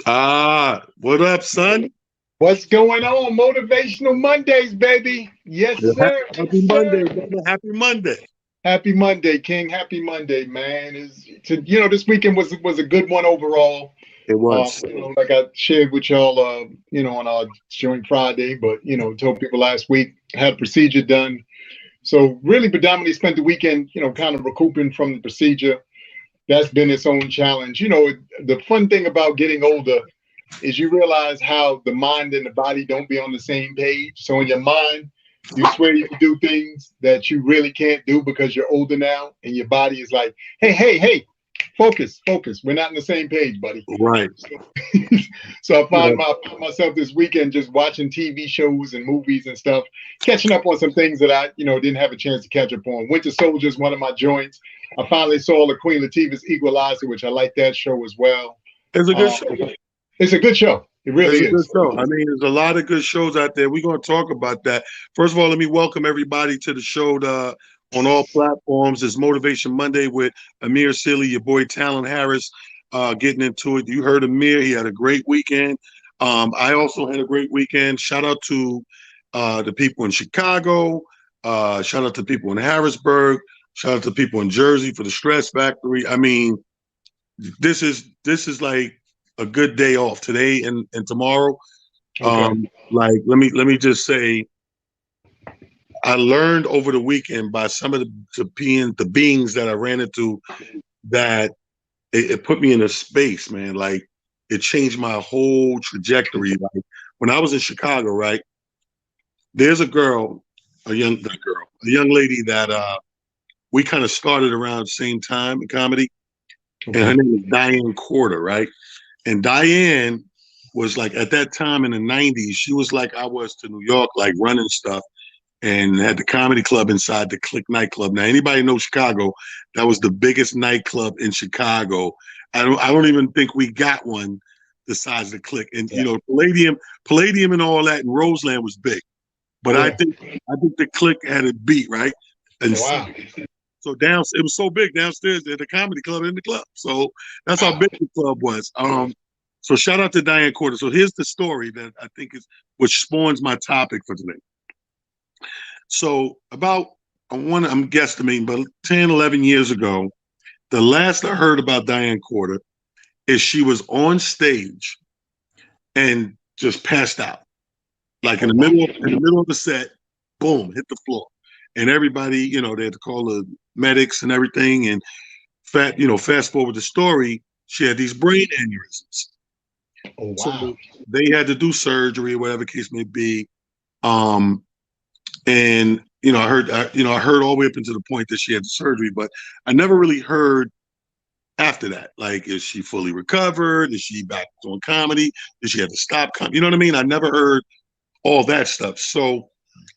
What up, son? What's going on? Motivational Mondays, baby. Yes, Yeah, sir. Happy Yes, sir. Monday, brother. Happy Monday. Happy Monday, King. Happy Monday, man. This weekend was a good one overall. It was. Like I shared with y'all, on our joint Friday, but told people last week I had a procedure done. So really, predominantly spent the weekend, kind of recouping from the procedure. That's been its own challenge. The fun thing about getting older is you realize how the mind and the body don't be on the same page. So in your mind, you swear you can do things that you really can't do because you're older now, and your body is like, hey, hey, hey, focus, focus. We're not on the same page, buddy. Right. So, so Yeah. I found myself this weekend just watching TV shows and movies and stuff, catching up on some things that I, didn't have a chance to catch up on. Winter Soldier is one of my joints. I finally saw the Queen Latifah's Equalizer, which I like that show as well. It's a good Um, show. it's a good show. It really It's a good is. show. I mean, there's a lot of good shows out there. We're going to talk about that. First of all, let me welcome everybody to the show on all platforms. It's Motivation Monday with Amir Silly, your boy Talon Harris, getting into it. You heard Amir. He had a great weekend. I also had a great weekend. Shout out to the people in Chicago. Shout out to people in Harrisburg. Shout out to people in Jersey for the Stress Factory. I mean, this is like a good day off today and tomorrow. Okay. Like let me just say, I learned over the weekend by some of the beings that I ran into that it put me in a space, man. Like it changed my whole trajectory. Like when I was in Chicago, right? There's a girl, a young lady that we kind of started around the same time in comedy, and her Okay. name is Diane Corder, right? And Diane was like at that time in the '90s, she was like I was to New York, like running stuff, and had the comedy club inside the Click nightclub. Now, anybody know Chicago? That was the biggest nightclub in Chicago. I don't even think we got one the size of the Click. And Yeah. Palladium, and all that, and Roseland was big. But I Yeah. think I think the Click had it beat right. And Wow. so it was so big downstairs at the comedy club in the club. So that's how Wow. big the club was. So shout out to Diane Corder. So here's the story that I think is which spawns my topic for today. So about I'm guesstimating, but 10, 11 years ago, the last I heard about Diane Corder is she was on stage and just passed out. Like Oh wow. in the middle of the set, boom, hit the floor. And everybody, they had to call the medics and everything. And fast forward the story, she had these brain aneurysms. Oh So wow. they had to do surgery or whatever case may be. Um, and I heard all the way up into the point that she had the surgery, but I never really heard after that. Like, is she fully recovered? Is she back on comedy? Did she have to stop comedy? You know what I mean? I never heard all that stuff. So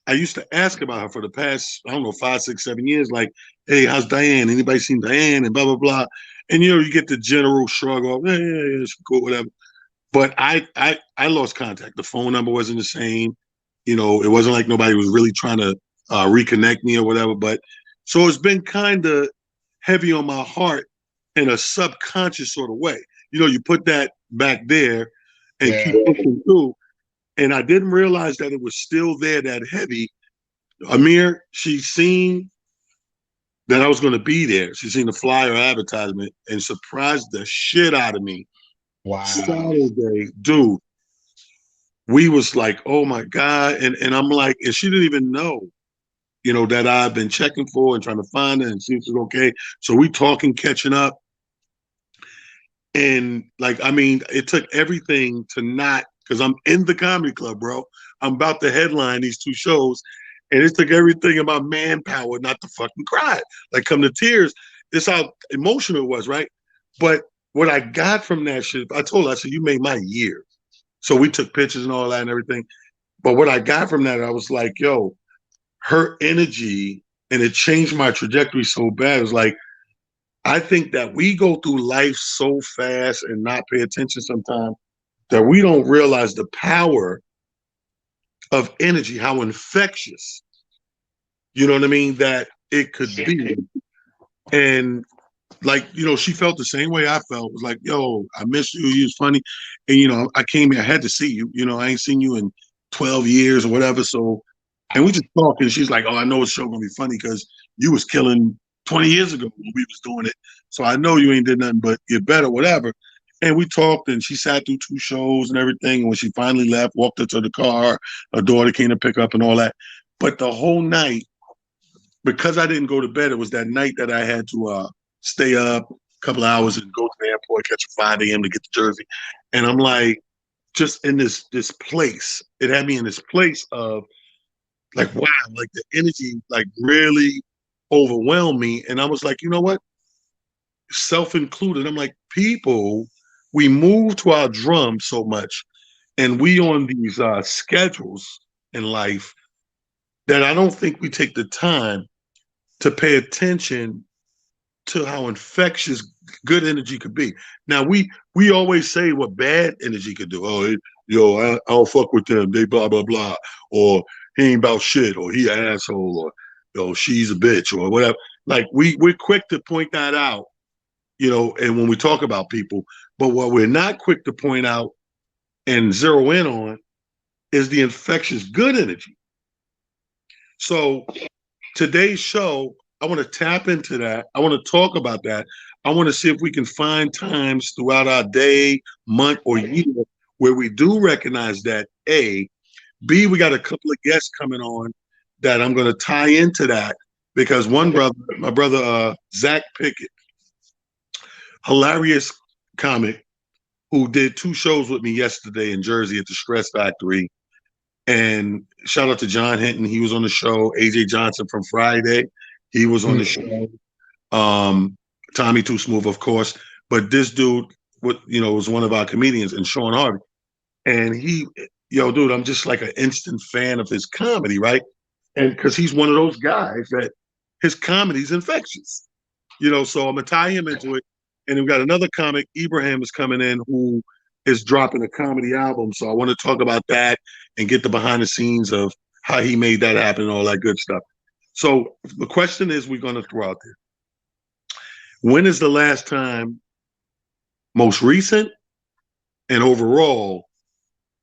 I used to ask about her for the past, I don't know, 5, 6, 7 years. Like, hey, how's Diane? Anybody seen Diane? And blah blah blah. And you get the general shrug off, yeah, she's cool, whatever. But I lost contact. The phone number wasn't the same. It wasn't like nobody was really trying to reconnect me or whatever. But so it's been kind of heavy on my heart in a subconscious sort of way. You put that back there and keep Yeah. pushing through. And I didn't realize that it was still there that heavy. Amir, she seen that I was going to be there. She seen the flyer advertisement and surprised the shit out of me. Wow. Saturday, dude, we was like, oh my God. And I'm like, and she didn't even know, that I've been checking for and trying to find her and see if she's okay. So we talking, catching up. And like, I mean, it took everything to not, because I'm in the comedy club, bro. I'm about to headline these two shows. And it took everything in my manpower not to fucking cry. Like come to tears. It's how emotional it was, right? But what I got from that shit, I told her, I said, you made my year. So we took pictures and all that and everything. But what I got from that, I was like, yo, her energy, and it changed my trajectory so bad. It was like, I think that we go through life so fast and not pay attention sometimes that we don't realize the power of energy, how infectious, you know what I mean, that it could be. And like, she felt the same way I felt. It was like, yo, I missed you. You was funny. And, I came here, I had to see you. I ain't seen you in 12 years or whatever. So, and we just talked, and she's like, oh, I know it's show gonna be funny because you was killing 20 years ago when we was doing it. So I know you ain't did nothing but get better, whatever. And we talked, and she sat through 2 shows and everything. And when she finally left, walked her to the car, her daughter came to pick up and all that. But the whole night, because I didn't go to bed, it was that night that I had to stay up a couple of hours and go to the airport, catch a 5 a.m. to get to Jersey. And I'm like, just in this place. It had me in this place of like, wow, like the energy like really overwhelmed me. And I was like, you know what? Self-included. I'm like, people, we move to our drum so much and we on these schedules in life that I don't think we take the time to pay attention to how infectious good energy could be. Now we always say what bad energy could do. Oh, I don't fuck with them. They blah blah blah, or he ain't about shit, or he an asshole, or she's a bitch, or whatever. Like we're quick to point that out, and when we talk about people, but what we're not quick to point out and zero in on is the infectious good energy. So today's show, I want to tap into that. I want to talk about that. I want to see if we can find times throughout our day, month, or year where we do recognize that. A, B, we got a couple of guests coming on that I'm going to tie into that because one brother, my brother Zach Pickett, hilarious comic who did 2 shows with me yesterday in Jersey at the Stress Factory. And shout out to John Hinton. He was on the show. AJ Johnson from Friday. He was on the show. Tommy Too Smooth, of course. But this dude, was one of our comedians, and Sean Harvey. And dude, I'm just like an instant fan of his comedy, right? And because he's one of those guys that his comedy's infectious. So I'm gonna tie him into it. And we've got another comic, Ibrahim, is coming in, who is dropping a comedy album. So I want to talk about that and get the behind the scenes of how he made that happen and all that good stuff. So the question is we're going to throw out there. When is the last time, most recent and overall,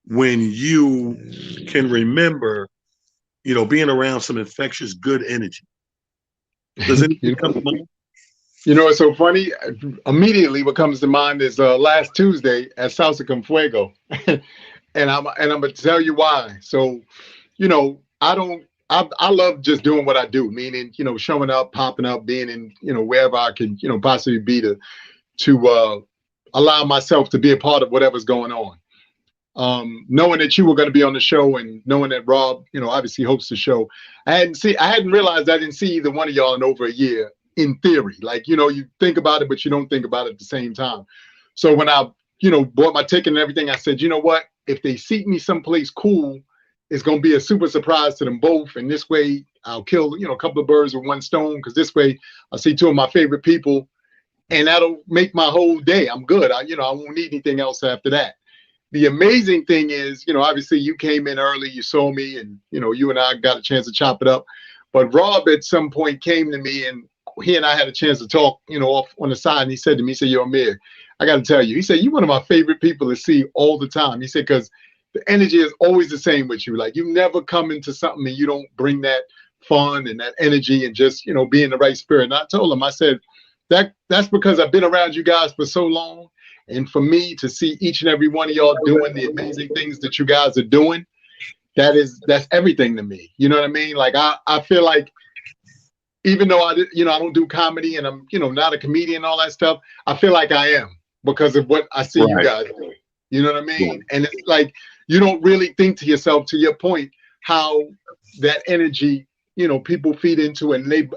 when you can remember, being around some infectious good energy? Does anything come to mind? It's so funny. Immediately, what comes to mind is last Tuesday at Salsa Con Fuego, and I'm gonna tell you why. So, I love just doing what I do, meaning showing up, popping up, being in wherever I can possibly be to allow myself to be a part of whatever's going on. Knowing that you were going to be on the show and knowing that Rob, obviously hosts the show, I hadn't realized I didn't see either one of y'all in over a year. In theory, like, you think about it, but you don't think about it at the same time. So when I, bought my ticket and everything, I said, you know what, if they seat me someplace cool, it's going to be a super surprise to them both. And this way I'll kill, a couple of birds with one stone. Cause this way I'll see 2 of my favorite people and that'll make my whole day. I'm good. I won't need anything else after that. The amazing thing is, obviously you came in early, you saw me and, you and I got a chance to chop it up, but Rob at some point came to me and he and I had a chance to talk, off on the side. And he said to me, he said, yo, Amir, I got to tell you, he said, you're one of my favorite people to see all the time. He said, because the energy is always the same with you. Like you never come into something and you don't bring that fun and that energy and just, be in the right spirit. And I told him, I said, that's because I've been around you guys for so long. And for me to see each and every one of y'all doing the amazing things that you guys are doing, that's everything to me. You know what I mean? Like I feel like, even though I don't do comedy and I'm, not a comedian and all that stuff, I feel like I am because of what I see you guys doing. You know what I mean? And it's like, you don't really think to yourself, to your point, how that energy, people feed into and they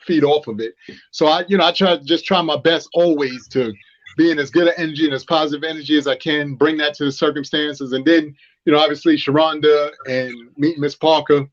feed off of it. So I try my best always to be in as good an energy and as positive energy as I can, bring that to the circumstances. And then, obviously Sharonda and meet Miss Parker.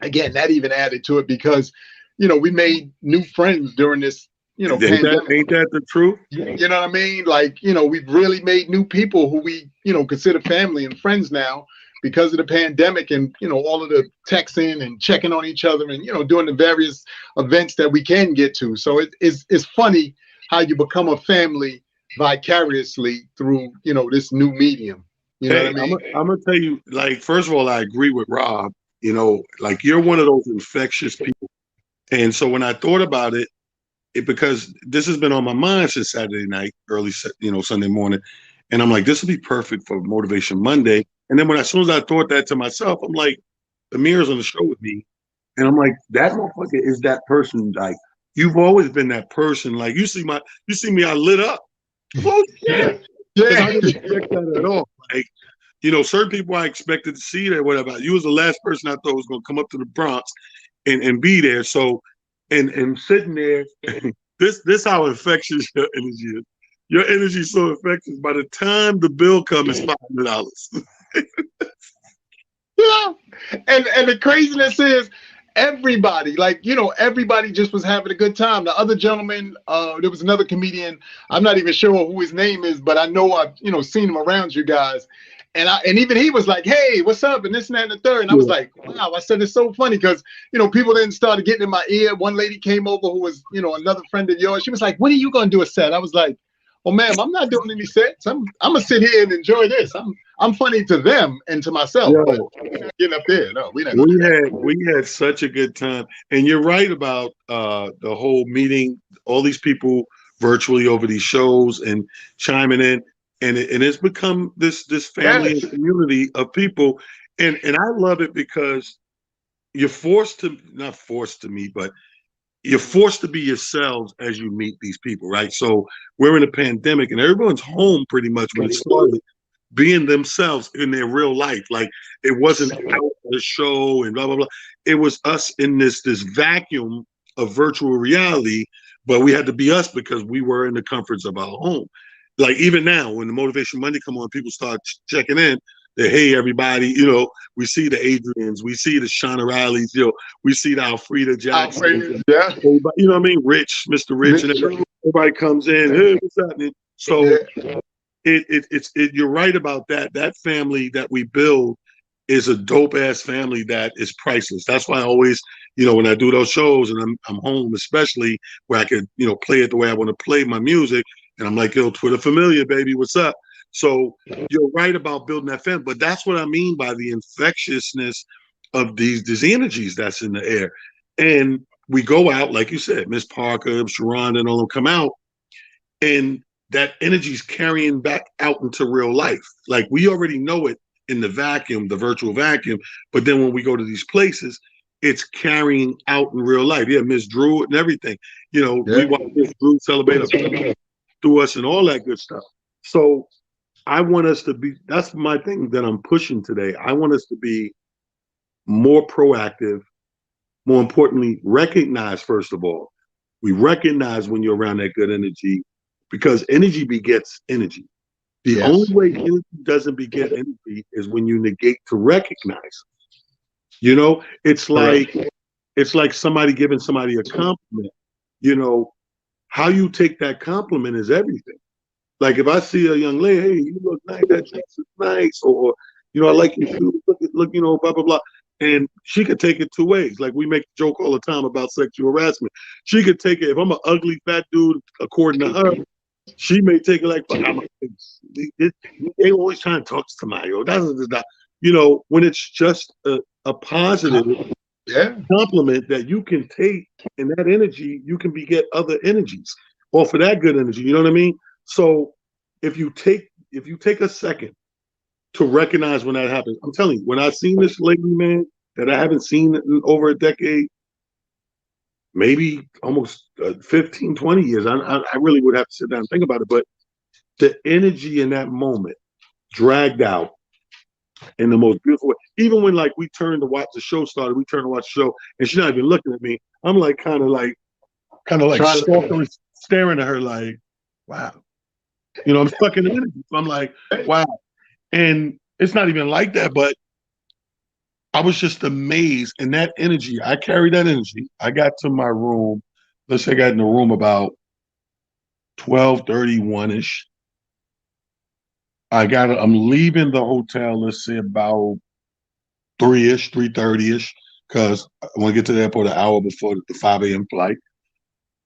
Again, that even added to it because, we made new friends during this, pandemic. Ain't that the truth? You know what I mean? Like, we've really made new people who we, consider family and friends now because of the pandemic and, all of the texting and checking on each other and, doing the various events that we can get to. So it's funny how you become a family vicariously through, this new medium. You know Hey, what I mean? I'm gonna tell you, like, first of all, I agree with Rob. Like you're one of those infectious people. And so when I thought about it, because this has been on my mind since Saturday night, early, Sunday morning, and I'm like, this would be perfect for Motivation Monday. And then as soon as I thought that to myself, I'm like, Amir's on the show with me, and I'm like, that motherfucker is that person. Like, you've always been that person. Like, you see me, I lit up. Oh shit! Because I Yeah. didn't expect that at all. Like, certain people I expected to see there, whatever. You was the last person I thought was going to come up to the Bronx and be there. So, and sitting there, this how infectious your energy is. Your energy is so infectious. By the time the bill comes, it's $500. Yeah. And the craziness is everybody, like, everybody just was having a good time. The other gentleman, there was another comedian. I'm not even sure who his name is, but I know I've, seen him around you guys. And even he was like, hey, what's up? And this and that and the third. And I was like, wow. I said, it's so funny because, people then started getting in my ear. One lady came over who was, another friend of yours. She was like, when are you going to do a set? I was like, well, ma'am, I'm not doing any sets. I'm gonna sit here and enjoy this. I'm funny to them and to myself, but Yo, we're not getting up there. No, we're not gonna do that. we had such a good time. And you're right about the whole meeting, all these people virtually over these shows and chiming in. And it's become this family Yes. and community of people. And I love it because you're forced to not forced to meet, but you're forced to be yourselves as you meet these people, right? So we're in a pandemic and everyone's home pretty much when it started, being themselves in their real life. Like it wasn't out the show and blah blah blah. It was us in this vacuum of virtual reality, but we had to be us because we were in the comforts of our home. Like even now, when the Motivation Monday come on, people start checking in. They, hey everybody, we see the Adrians, we see the Shauna Rileys, we see the Alfreda Jackson, Yeah. you know what I mean, Mr. Rich, and everybody comes in. Hey, what's happening? So Yeah. you're right about that. That family that we build is a dope ass family that is priceless. That's why I always, when I do those shows and I'm home, especially where I could, play it the way I want to play my music, and I'm like, yo, Twitter familiar, baby, what's up? So you're right about building that family, but that's what I mean by the infectiousness of these energies that's in the air. And we go out, like you said, Miss Parker, Sharon, and all them come out, and that energy is carrying back out into real life. Like we already know it in the vacuum, the virtual vacuum, but then when we go to these places, it's carrying out in real life. Yeah, Miss Drew and everything. We watch Miss Drew celebrate through us and all that good stuff. So I want us to be, that's my thing that I'm pushing today. I want us to be more proactive, more importantly, recognize, first of all, we recognize when you're around that good energy because energy begets energy. The only way energy doesn't beget energy is when you negate to recognize. It's like somebody giving somebody a compliment. How you take that compliment is everything. Like if I see a young lady, hey, you look nice, that dress is nice, or I like your shoes, look, blah blah blah. And she could take it two ways. Like we make a joke all the time about sexual harassment. She could take it if I'm an ugly fat dude, according to her, she may take it like, they always trying to talk to somebody. Or when it's just a positive compliment that you can take, and that energy, you can beget other energies off of that good energy. You know what I mean? So if you take a second to recognize when that happens, I'm telling you, when I seen this lady, man, that I haven't seen in over a decade, maybe almost 15, 20 years, I really would have to sit down and think about it. But the energy in that moment dragged out in the most beautiful way. Even when like we turned to watch the show started, we turned to watch the show, and she's not even looking at me. I'm like kind of like staring at her like, wow. I'm stuck in the energy. So I'm like, wow. And it's not even like that, but I was just amazed. And that energy, I carried that energy. I got to my room. Let's say I got in the room about 12:31-ish. I'm leaving the hotel, let's say about 3-ish, 3:30-ish, because I want to get to the airport an hour before the 5 a.m. flight.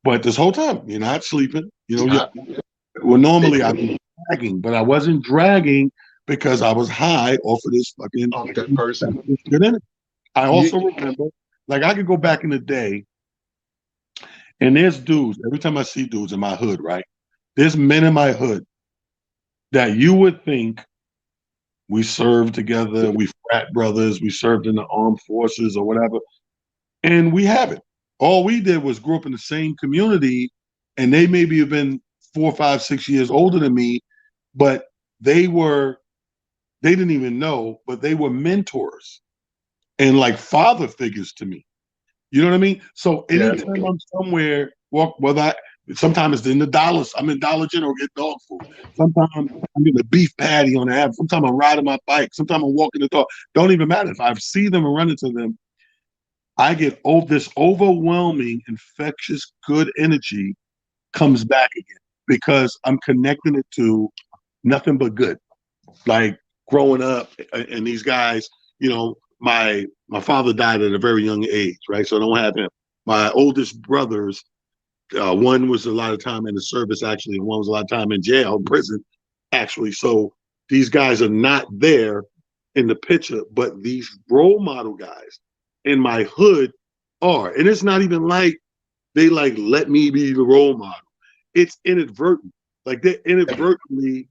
But this whole time, you're not sleeping. Well, normally I'd be dragging, but I wasn't dragging because I was high off of this fucking Off that person. good energy. I You, also remember, like, I could go back in the day, and there's dudes. Every time I see dudes in my hood, right? There's men in my hood that you would think we served together, we frat brothers, we served in the armed forces or whatever, and we haven't. All we did was grew up in the same community, and they maybe have been 4, 5, 6 years older than me, but they were they didn't even know, but they were mentors and like father figures to me. You know what I mean? So yes. anytime I'm somewhere, whether sometimes it's in the dollars, I'm in Dollar General get dog food. Sometimes I'm getting a beef patty on the app. Sometimes I'm riding my bike. Sometimes I'm walking the dog. Don't even matter. If I see them and run into them, I get this overwhelming, infectious, good energy comes back again because I'm connecting it to nothing but good. Like growing up, and these guys, my father died at a very young age, right? So I don't have him. My oldest brothers, one was a lot of time in the service actually, and one was a lot of time in jail, prison actually. So these guys are not there in the picture, but these role model guys in my hood are, and it's not even like they like let me be the role model. It's inadvertent, like they're inadvertently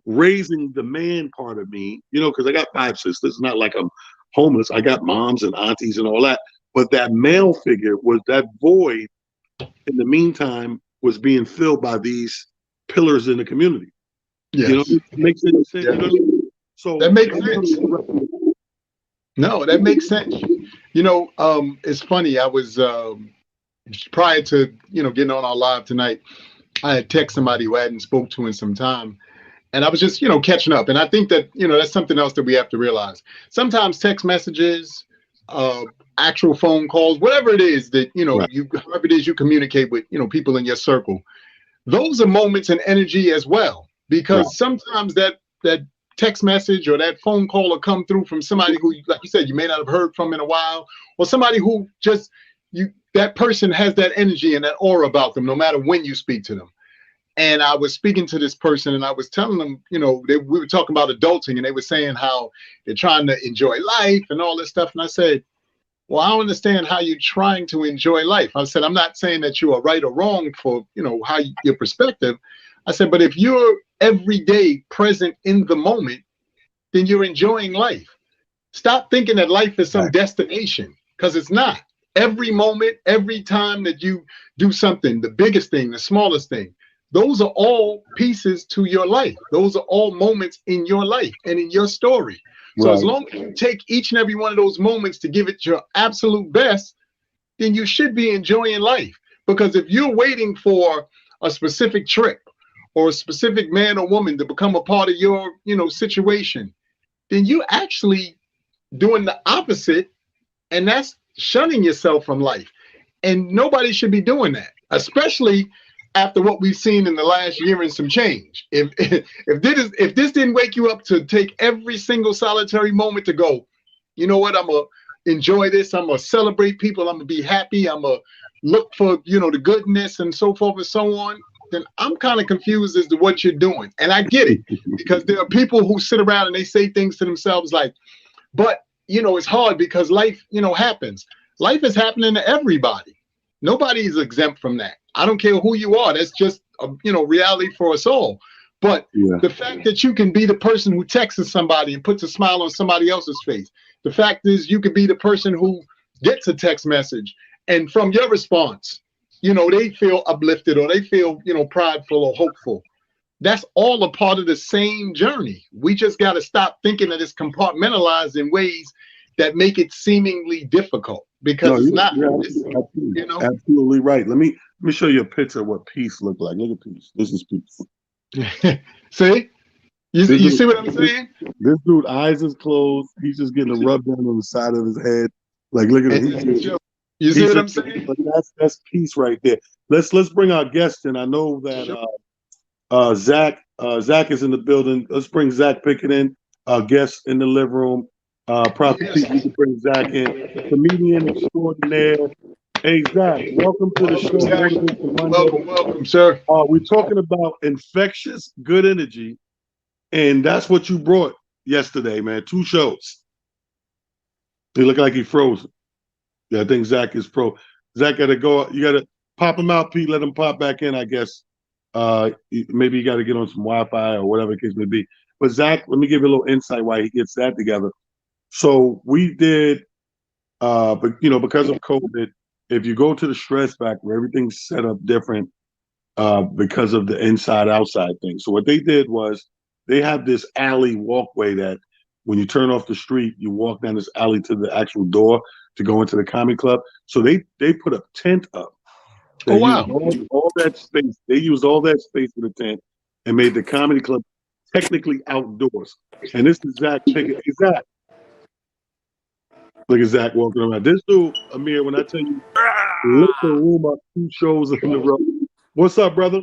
raising the man part of me, because I got 5 sisters. It's not like I'm homeless. I got moms and aunties and all that. But that male figure was that void in the meantime was being filled by these pillars in the community. Yes. It makes any sense. Yes. So That makes sense. No, that makes sense. It's funny. I was prior to getting on our live tonight, I had text somebody who I hadn't spoke to in some time, and I was just catching up. And I think that that's something else that we have to realize. Sometimes text messages, actual phone calls, whatever it is that right. however it is you communicate with people in your circle, those are moments and energy as well. Because Right. sometimes that text message or that phone call will come through from somebody who, like you said, you may not have heard from in a while, or somebody who just that person has that energy and that aura about them, no matter when you speak to them. And I was speaking to this person, and I was telling them, we were talking about adulting, and they were saying how they're trying to enjoy life and all this stuff. And I said, well, I don't understand how you're trying to enjoy life. I said, I'm not saying that you are right or wrong for, your perspective. I said, but if you're every day present in the moment, then you're enjoying life. Stop thinking that life is some destination, because it's not. Every moment, every time that you do something, the biggest thing, the smallest thing, those are all pieces to your life. Those are all moments in your life and in your story. So as long as you take each and every one of those moments to give it your absolute best, then you should be enjoying life. Because if you're waiting for a specific trip or a specific man or woman to become a part of your, situation, then you're actually doing the opposite, and that's shunning yourself from life. And nobody should be doing that, especially after what we've seen in the last year and some change. If this didn't wake you up to take every single solitary moment to go, you know what, I'm gonna enjoy this, I'm gonna celebrate people, I'm gonna be happy, I'm gonna look for the goodness and so forth and so on, then I'm kind of confused as to what you're doing. And I get it, because there are people who sit around and they say things to themselves like, but it's hard because life happens. Life is happening to everybody. Nobody is exempt from that. I don't care who you are. That's just reality for us all. But the fact that you can be the person who texts somebody and puts a smile on somebody else's face. The fact is you could be the person who gets a text message, and from your response, they feel uplifted, or they feel prideful or hopeful. That's all a part of the same journey. We just got to stop thinking that it's compartmentalized in ways that make it seemingly difficult, because it's not. Absolutely right. Let me show you a picture of what peace looked like. Look at peace. This is peace. See? You see what I'm saying? This dude, eyes is closed. He's just getting a rub down on the side of his head. Like, look at him. You see what I'm saying? That's peace right there. Let's bring our guest in. I know that Zach is in the building. Let's bring Zach Pickett in, our guest in the living room. Prophecy, we can bring Zach in. Comedian extraordinaire. Hey, Zach, welcome to the show, Zach, Motivation Monday. welcome, sir. We're talking about infectious good energy, and that's what you brought yesterday, man. 2 shows. He looked like he frozen. Yeah, I think Zach is pro. Zach got to go. You got to pop him out, Pete. Let him pop back in, I guess. Maybe you got to get on some Wi-Fi or whatever the case may be. But Zach, let me give you a little insight why he gets that together. So we did, but because of COVID, if you go to the stress factor, everything's set up different because of the inside outside thing. So what they did was they have this alley walkway that when you turn off the street, you walk down this alley to the actual door to go into the comedy club. So they put a tent up. They used all that space. They used all that space for the tent and made the comedy club technically outdoors. And this is Zach Pickett. Hey, Zach. Look at Zach walking around. This dude, Amir, when I tell you, lit the room up 2 shows in a row. What's up, brother?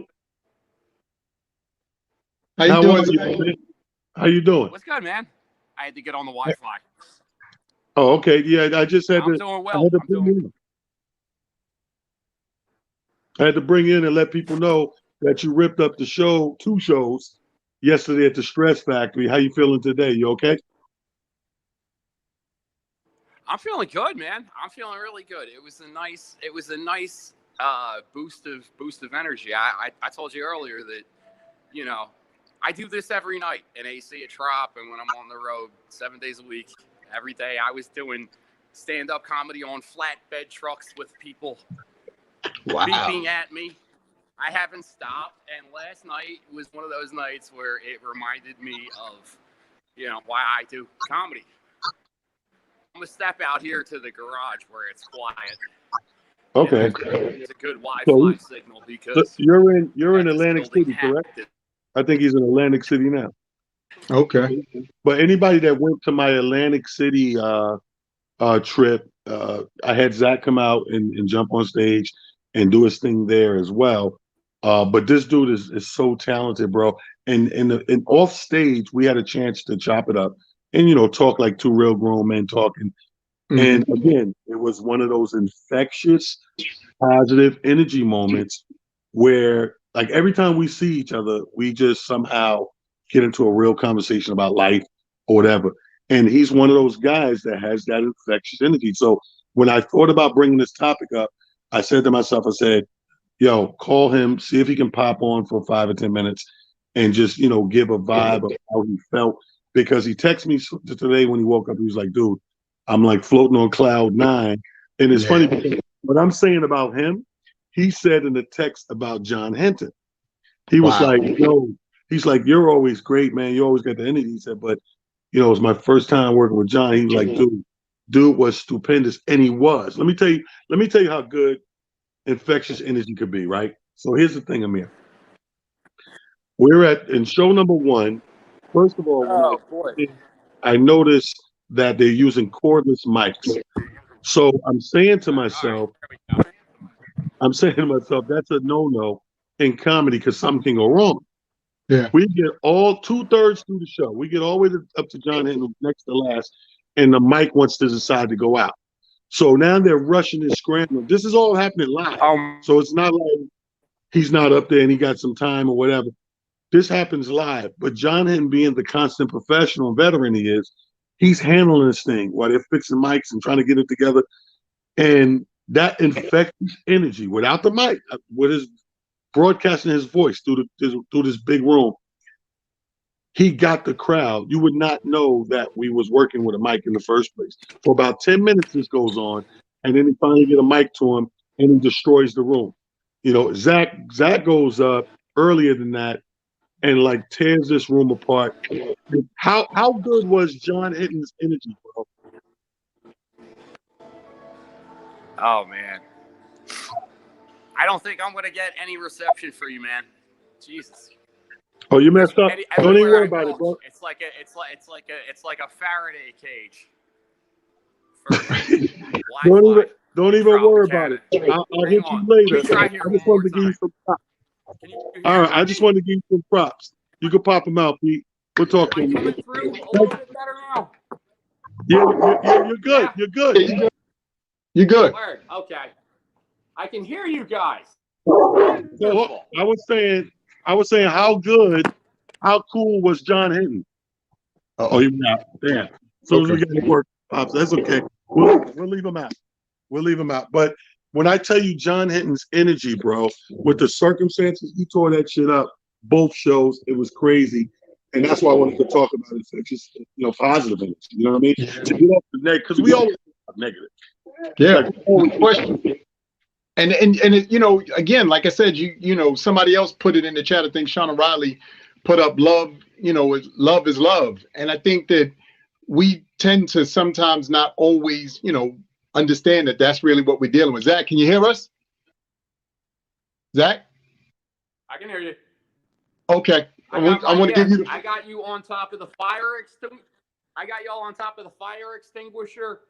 How you doing? How you doing? What's good, man? I had to get on the Wi-Fi. Oh, okay. Yeah, I just had I'm to. doing well. I had to bring in and let people know that you ripped up the show, 2 shows yesterday at the Stress Factory. How you feeling today? You okay? I'm feeling good, man. I'm feeling really good. It was a nice boost of energy. I told you earlier that, I do this every night in AC at Trop, and when I'm on the road 7 days a week, every day I was doing stand-up comedy on flatbed trucks with people beeping at me. I haven't stopped, and last night was one of those nights where it reminded me of, why I do comedy. I'm gonna step out here to the garage where it's quiet. Okay. It's a good Wi-Fi signal because you're in Atlantic City, correct? I think he's in Atlantic City now. Okay. But anybody that went to my Atlantic City trip, I had Zach come out and jump on stage and do his thing there as well. But this dude is so talented, bro. And in off stage, we had a chance to chop it up and talk like 2 real grown men talking. And again, it was one of those infectious, positive energy moments where, like, every time we see each other, we just somehow get into a real conversation about life or whatever. And he's one of those guys that has that infectious energy. So when I thought about bringing this topic up, I said to myself, I said, yo, call him, see if he can pop on for 5 or 10 minutes and just, give a vibe of how he felt. Because he texted me today when he woke up. He was like, dude, I'm like floating on cloud 9. And it's funny because what I'm saying about him, he said in the text about John Henton. He was like, yo, he's like, you're always great, man. You always got the energy. He said, but, it was my first time working with John. He was like, dude was stupendous. And he was. Let me tell you how good infectious energy could be, right? So here's the thing, Amir. We're in show number 1. First of all, I noticed that they're using cordless mics. So I'm saying to myself, that's a no-no in comedy because something can go wrong. Yeah. We get all 2/3 through the show. We get all the way up to John Henton, next to last, and the mic wants to decide to go out. So now they're rushing and scrambling. This is all happening live. So it's not like he's not up there and he got some time or whatever. This happens live. But John Henton, being the constant professional and veteran he is, he's handling this thing while they're fixing mics and trying to get it together. And that infectious energy without the mic, with his broadcasting his voice through this big room, he got the crowd. You would not know that we was working with a mic in the first place. For about 10 minutes, this goes on, and then he finally get a mic to him, and he destroys the room. Zach goes up earlier than that and like tears this room apart. How good was John Hinton's energy, bro? Oh man, I don't think I'm gonna get any reception for you, man. Jesus. Oh, you messed up. Don't even worry about it, bro. It's like a Faraday cage. Don't even worry about it. I'll hit you later. I just wanted to give you some props. All right, I just wanted to give you some props. You can pop them out, Pete. We'll talk to you. Coming through a little bit better now. You're good. Yeah. You're good. You're good. Word. Okay. I can hear you guys. So Wonderful. I was saying, how cool was John Hinton? Oh, Uh-oh. you went out. Damn. As soon as we Okay. get to work, Pops, that's okay. We'll leave him out. We'll leave him out. But when I tell you John Hinton's energy, bro, with the circumstances, he tore that shit up. Both shows, it was crazy. And that's why I wanted to talk about it. So just, positive energy. You know what I mean? Yeah. To get off the negative, because we always talk negative. Yeah. Like, No question. And it, again, like I said, somebody else put it in the chat. I think Shauna Riley put up love. Love is love, and I think that we tend to sometimes not always, understand that that's really what we're dealing with. Zach, can you hear us? Zach? I can hear you. Okay. I want to give you. I got you on top of the fire extinguisher. I got y'all on top of the fire extinguisher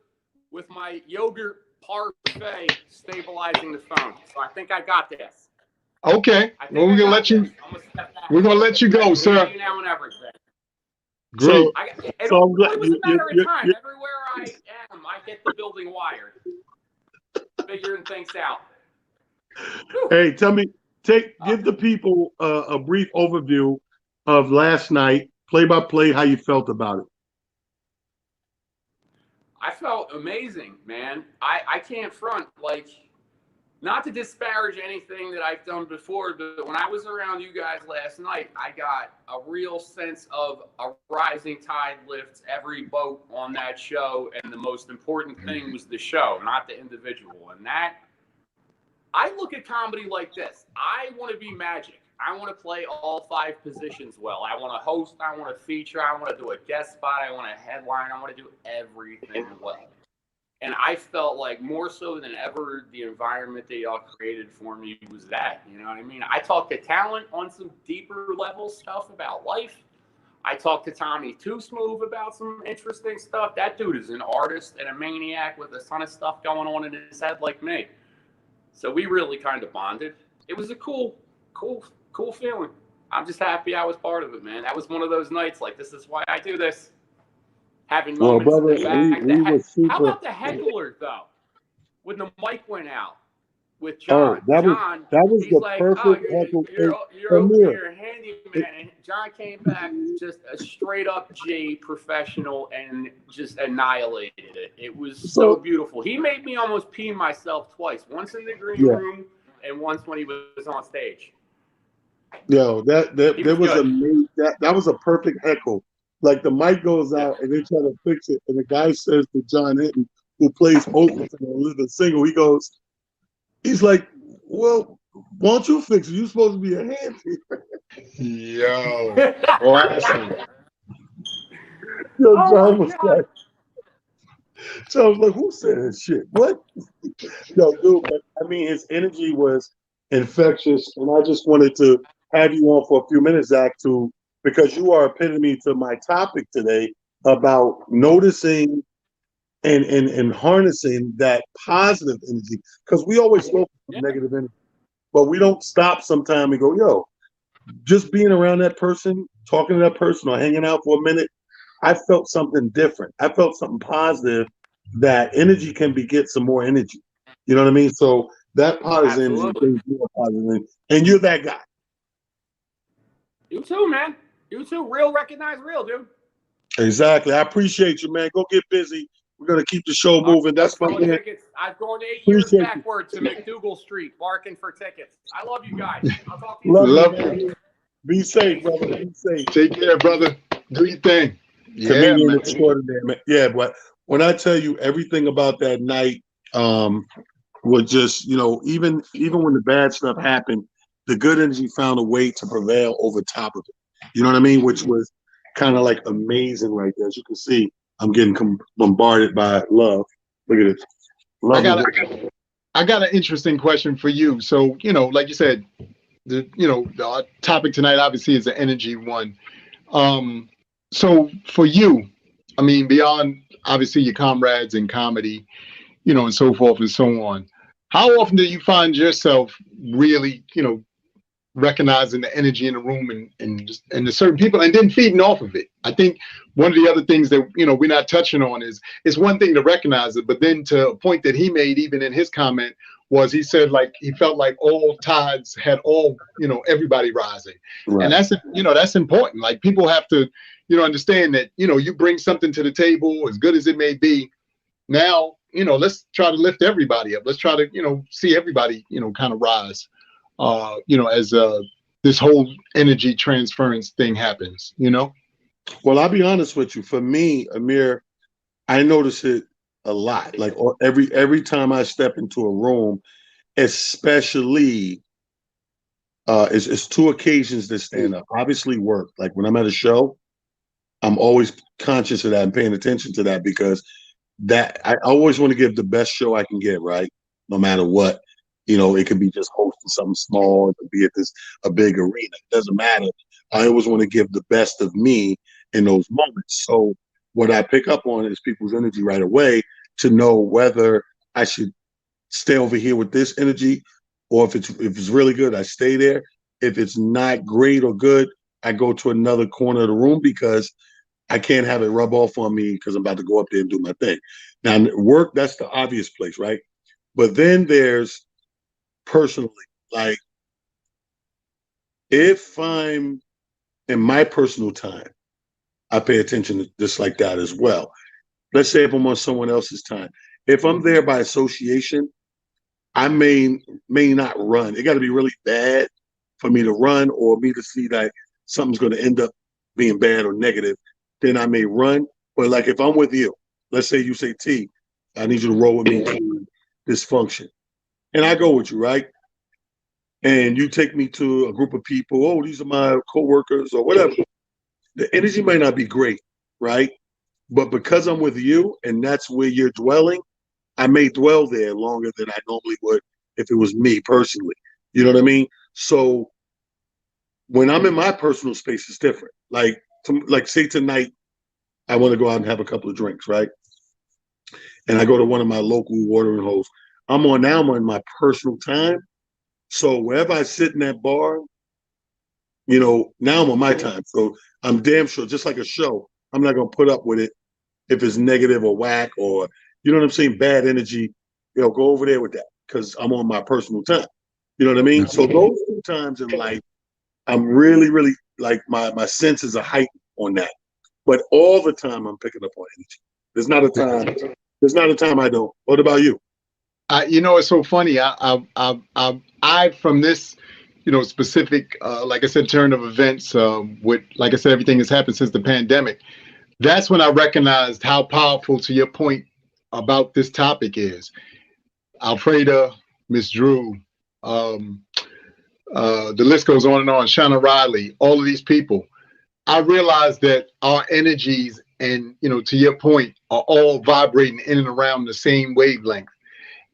with my yogurt parfait stabilizing the phone. So I think I got this. Okay. Well, we're gonna let you. We're gonna let you go, sir. You now and everything. So, It so I'm only glad was a matter of time. Everywhere I am, I get the building wired. Figuring things out. Hey, give the people a brief overview of last night, play by play, how you felt about it. I felt amazing, man. I can't front, not to disparage anything that I've done before, but when I was around you guys last night, I got a real sense of a rising tide lifts every boat on that show, and the most important thing was the show, not the individual. And that, I look at comedy like this. I want to be Magic. I want to play all 5 positions well. I want to host. I want to feature. I want to do a guest spot. I want to headline. I want to do everything well. And I felt like more so than ever, the environment that y'all created for me was that. You know what I mean? I talked to talent on some deeper level stuff about life. I talked to Tommy Too Smooth about some interesting stuff. That dude is an artist and a maniac with a ton of stuff going on in his head like me. So we really kind of bonded. It was a cool feeling. I'm just happy I was part of it, man. That was one of those nights, this is why I do this. Having moments brother, in the back. we were super. How about the heckler, though? When the mic went out with John. That was he's the like, perfect heckle. you're Amir, handyman. And John came back just a straight up G, professional, and just annihilated it. It was so beautiful. He made me almost pee myself twice. Once in the green room and once when he was on stage. Yo, that was a perfect heckle. Like the mic goes out and they try to fix it, and the guy says to John Hinton, who plays Oakley on Living Single, he's like, well, why don't you fix it? You're supposed to be a hand here. Yo, classic. Yo, John was like, who said that shit? What? Yo, dude, but I mean, his energy was infectious, and I just wanted to have you on for a few minutes, Zach, because you are epitome to my topic today about noticing and harnessing that positive energy. Because we always focus on negative energy, but we don't stop sometime and go, yo, just being around that person, talking to that person or hanging out for a minute, I felt something different. I felt something positive, that energy can beget some more energy. You know what I mean? So that positive energy brings more positive energy. And you're that guy. You too, man. You too. Real recognize real, dude. Exactly. I appreciate you, man. Go get busy. We're going to keep the show moving. That's my man. I've gone 8 years backward to McDougal Street, barking for tickets. I love you guys. I'll talk to you soon. Love you. Be safe, brother. Be safe. Take care, brother. Do your thing. Comedian extraordinaire, man. Yeah, but when I tell you everything about that night, was just, even when the bad stuff happened, the good energy found a way to prevail over top of it. You know what I mean? Which was kind of amazing right there. As you can see, I'm getting bombarded by love. Look at it. I got an interesting question for you. So, like you said, the topic tonight obviously is the energy one. So for you, I mean, beyond obviously your comrades in comedy, and so forth and so on, how often do you find yourself really, recognizing the energy in the room and the certain people, and then feeding off of it. I think one of the other things that we're not touching on is it's one thing to recognize it, but then to a point that he made even in his comment was he said like he felt like all tides had all everybody rising, and Right. that's important. Like people have to understand that you bring something to the table as good as it may be. Now let's try to lift everybody up. Let's try to see everybody kind of rise as this whole energy transference thing happens, Well, I'll be honest with you. For me, Amir, I notice it a lot. Like every time I step into a room, especially it's two occasions that stand up. Obviously, work. Like when I'm at a show, I'm always conscious of that and paying attention to that because that I always want to give the best show I can get, right? No matter what. It could be just hosting something small, it could be at a big arena. It doesn't matter. I always want to give the best of me in those moments. So what I pick up on is people's energy right away to know whether I should stay over here with this energy, or if it's really good, I stay there. If it's not great or good, I go to another corner of the room because I can't have it rub off on me because I'm about to go up there and do my thing. Now, work, that's the obvious place, right? But then there's personally, like if I'm in my personal time, I pay attention to just like that as well. Let's say if I'm on someone else's time. If I'm there by association, I may not run. It got to be really bad for me to run or me to see that something's going to end up being bad or negative. Then I may run. But like if I'm with you, let's say you say, T, I need you to roll with me to this function. And I go with you, right? And you take me to a group of people. Oh, these are my coworkers or whatever. The energy might not be great, right? But because I'm with you and that's where you're dwelling, I may dwell there longer than I normally would if it was me personally. You know what I mean? So when I'm in my personal space, it's different. Like say tonight, I want to go out and have a couple of drinks, right? And I go to one of my local watering holes. I'm in my personal time. So wherever I sit in that bar, now I'm on my time. So I'm damn sure, just like a show, I'm not going to put up with it if it's negative or whack or, you know what I'm saying, bad energy. Go over there with that because I'm on my personal time. You know what I mean? So those two times in life, I'm really, really, like my senses are heightened on that. But all the time I'm picking up on energy. There's not a time I don't. What about you? It's so funny. I from this, specific, like I said, turn of events, with, like I said, everything has happened since the pandemic. That's when I recognized how powerful, to your point about this topic, is. Alfreda, Miss Drew, the list goes on and on. Shauna Riley, all of these people. I realized that our energies and, to your point, are all vibrating in and around the same wavelength.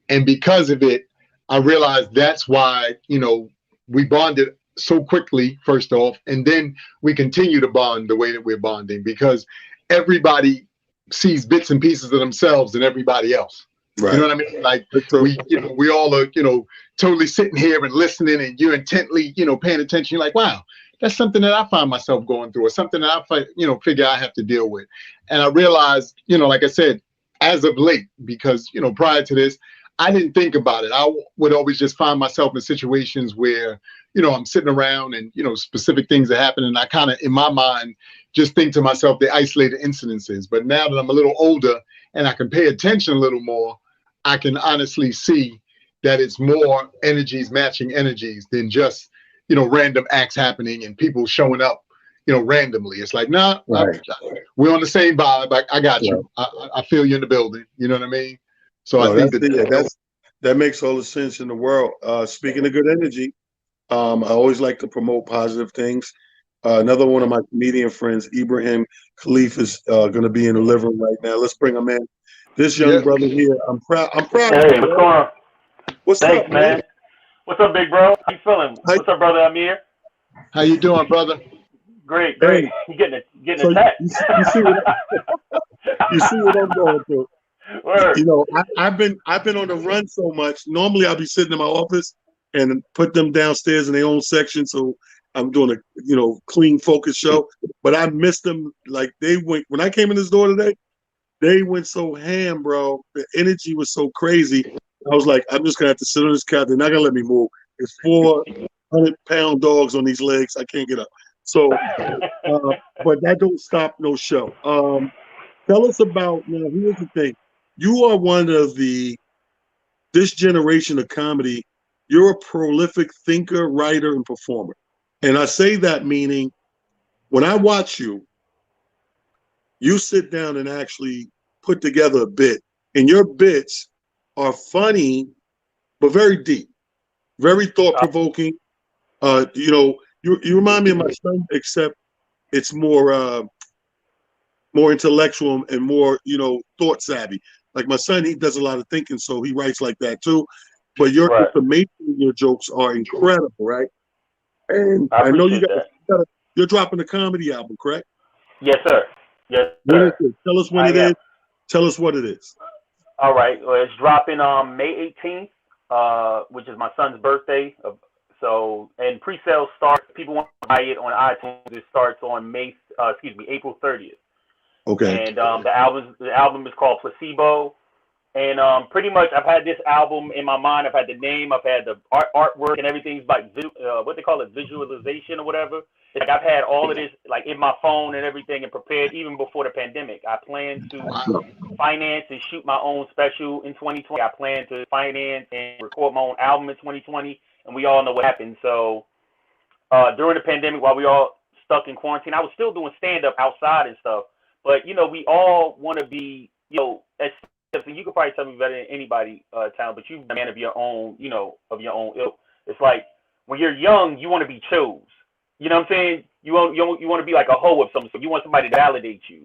And because of it, I realized that's why, we bonded so quickly, first off, and then we continue to bond the way that we're bonding because everybody sees bits and pieces of themselves in everybody else. Right. You know what I mean? Like we all are, totally sitting here and listening, and you're intently, paying attention. You're like, wow, that's something that I find myself going through, or something that I, figure I have to deal with. And I realized, like I said, as of late, because, prior to this, I didn't think about it. I would always just find myself in situations where, I'm sitting around and, specific things are happening. And I kind of, in my mind, just think to myself, the isolated incidences. But now that I'm a little older and I can pay attention a little more, I can honestly see that it's more energies matching energies than just, random acts happening and people showing up, randomly. It's like, nah, right. We're on the same vibe. I got you. I feel you in the building. You know what I mean? So I think that makes all the sense in the world. Speaking of good energy, I always like to promote positive things. Another one of my comedian friends, Ibrahim Khalif, is going to be in the living room right now. Let's bring him in. This young brother here, I'm proud. Hey, what's going on? What's Thanks, up, man? What's up, big bro? How you feeling? What's up, brother Amir? How you doing, brother? Great. You getting so attacked. You see what I'm going through. Word. I've been on the run so much. Normally I'll be sitting in my office. and put them downstairs in their own section. So I'm doing a clean focus show. But I missed them. Like they went when I came in this door today. They went so ham, bro. The energy was so crazy. I was like, I'm just gonna have to sit on this couch. They're not gonna let me move. It's 400-pound dogs on these legs. I can't get up. So, but that don't stop no show. Tell us about now. Here's the thing: you are one of this generation of comedy. You're a prolific thinker, writer, and performer. And I say that meaning when I watch you, you sit down and actually put together a bit, and your bits are funny but very deep, very thought-provoking. You remind me of my son, except it's more intellectual and more thought savvy. Like my son, he does a lot of thinking, so he writes like that too. But your Right. information in your jokes are incredible, right? And I I know you appreciate that. you're dropping a comedy album, correct? Yes, sir. Yes, When is sir. it? Tell us when I it am. is. Tell us what it is. All right. Well, it's dropping May 18th, which is my son's birthday. And pre-sale starts. People want to buy it on iTunes. It starts on April 30th. Okay. And the album is called Placebo. And pretty much, I've had this album in my mind. I've had the name. I've had the artwork and everything's like what they call it, visualization or whatever. It's like I've had all of this like in my phone and everything and prepared even before the pandemic. I plan to finance and shoot my own special in 2020. I plan to finance and record my own album in 2020. And we all know what happened. So during the pandemic, while we all stuck in quarantine, I was still doing stand-up outside and stuff. But, we all want to be, as and you could probably tell me better than anybody, Town, but you're a man of your own, of your own ilk. It's like when you're young, you want to be chose. You know what I'm saying? You want to be like a hoe of some sort. You want somebody to validate you.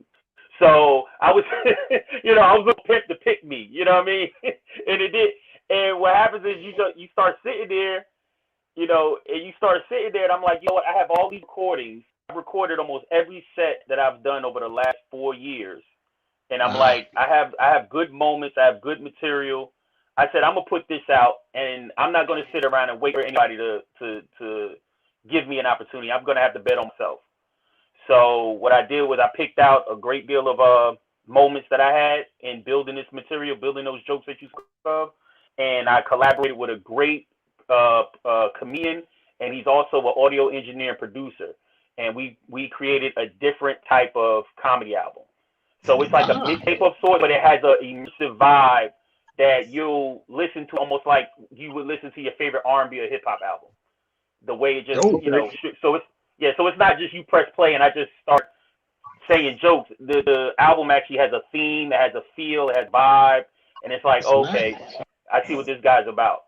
So I was, I was looking to pick me. You know what I mean? And it did. And what happens is you start sitting there, and you start sitting there, and I'm like, what? I have all these recordings. I've recorded almost every set that I've done over the last 4 years. And I'm like, I have good moments. I have good material. I said, I'm going to put this out, and I'm not going to sit around and wait for anybody to give me an opportunity. I'm going to have to bet on myself. So what I did was I picked out a great deal of moments that I had in building this material, building those jokes that you spoke of. And I collaborated with a great comedian, and he's also an audio engineer and producer. And we created a different type of comedy album. So it's like a mixtape of sorts, but it has an immersive vibe that you'll listen to almost like you would listen to your favorite R&B or hip hop album. The way it just, so it's not just you press play and I just start saying jokes. The album actually has a theme, it has a feel, it has vibe, and it's like, okay, I see what this guy's about.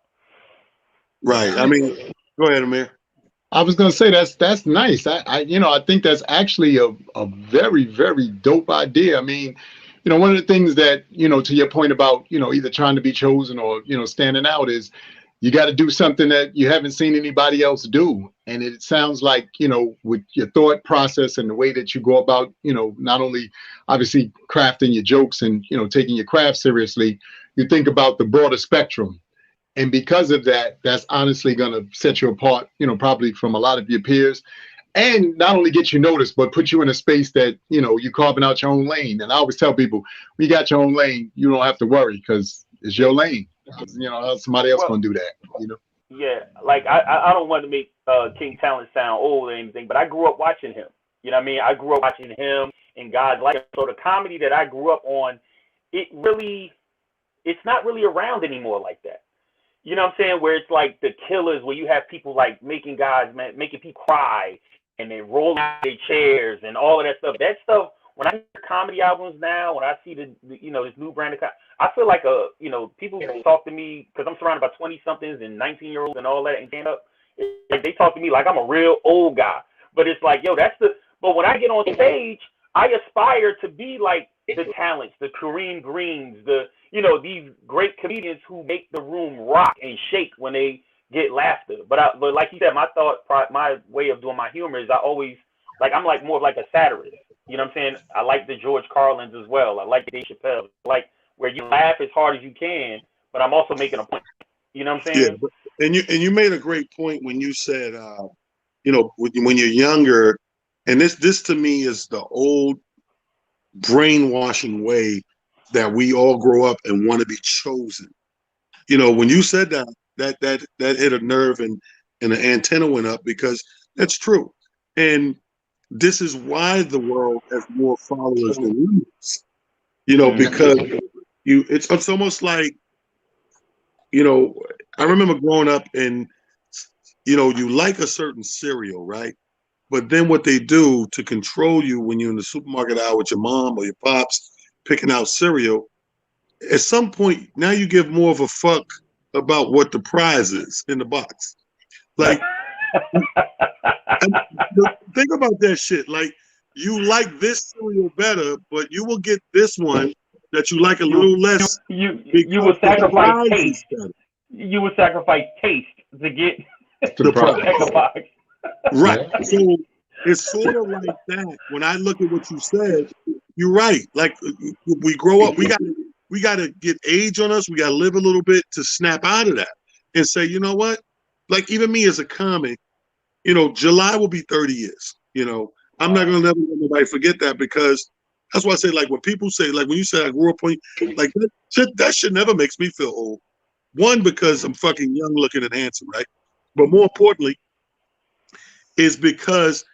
Right. I mean, go ahead, Amir. I was gonna say that's nice. I think that's actually a very, very dope idea. I mean, one of the things that, to your point about, either trying to be chosen or, standing out is you got to do something that you haven't seen anybody else do. And it sounds like, with your thought process and the way that you go about, not only obviously crafting your jokes and, taking your craft seriously, you think about the broader spectrum. And because of that, that's honestly going to set you apart, probably from a lot of your peers, and not only get you noticed, but put you in a space that, you're carving out your own lane. And I always tell people, when you got your own lane, you don't have to worry because it's your lane. Somebody else going to do that, Yeah, like I don't want to make King Talent sound old or anything, but I grew up watching him. You know what I mean? I grew up watching him and guys like him. So the comedy that I grew up on, it's not really around anymore like that. You know what I'm saying? Where it's like the Killers, where you have people like making people cry and they roll out their chairs and all of that stuff. That stuff, when I hear comedy albums now, when I see this new brand of I feel like people talk to me because I'm surrounded by 20-somethings and 19-year-olds and all that and stand up. Like they talk to me like I'm a real old guy. But it's like, but when I get on stage, I aspire to be like the Talents, the Kareem Greens, these great comedians who make the room rock and shake when they get laughter. But like you said, my way of doing my humor is I'm like more of like a satirist. You know what I'm saying? I like the George Carlins as well. I like Dave Chappelle. Like where you laugh as hard as you can, but I'm also making a point. You know what I'm saying? Yeah, And you made a great point when you said, when you're younger, and this to me is the old brainwashing way that we all grow up and want to be chosen. When you said that hit a nerve and an antenna went up because that's true. And this is why the world has more followers than humans. Because it's almost like, I remember growing up and you like a certain cereal, right? But then what they do to control you when you're in the supermarket aisle with your mom or your pops picking out cereal, at some point now you give more of a fuck about what the prize is in the box. Like, think about that shit. Like, you like this cereal better, but you will get this one that you like a little less you will because the sacrifice prize taste. is better. You would sacrifice taste to get The prize. the box. Right. So it's sort of like that. When I look at what you said, you're right. Like, we grow up, we gotta get age on us. We gotta live a little bit to snap out of that and say, you know what? Like, even me as a comic, July will be 30 years. I'm not gonna never let nobody forget that, because that's why I say, like, when people say, like, when you say I grew up on, like, that shit never makes me feel old. One, because I'm fucking young looking and handsome, right? But more importantly, is because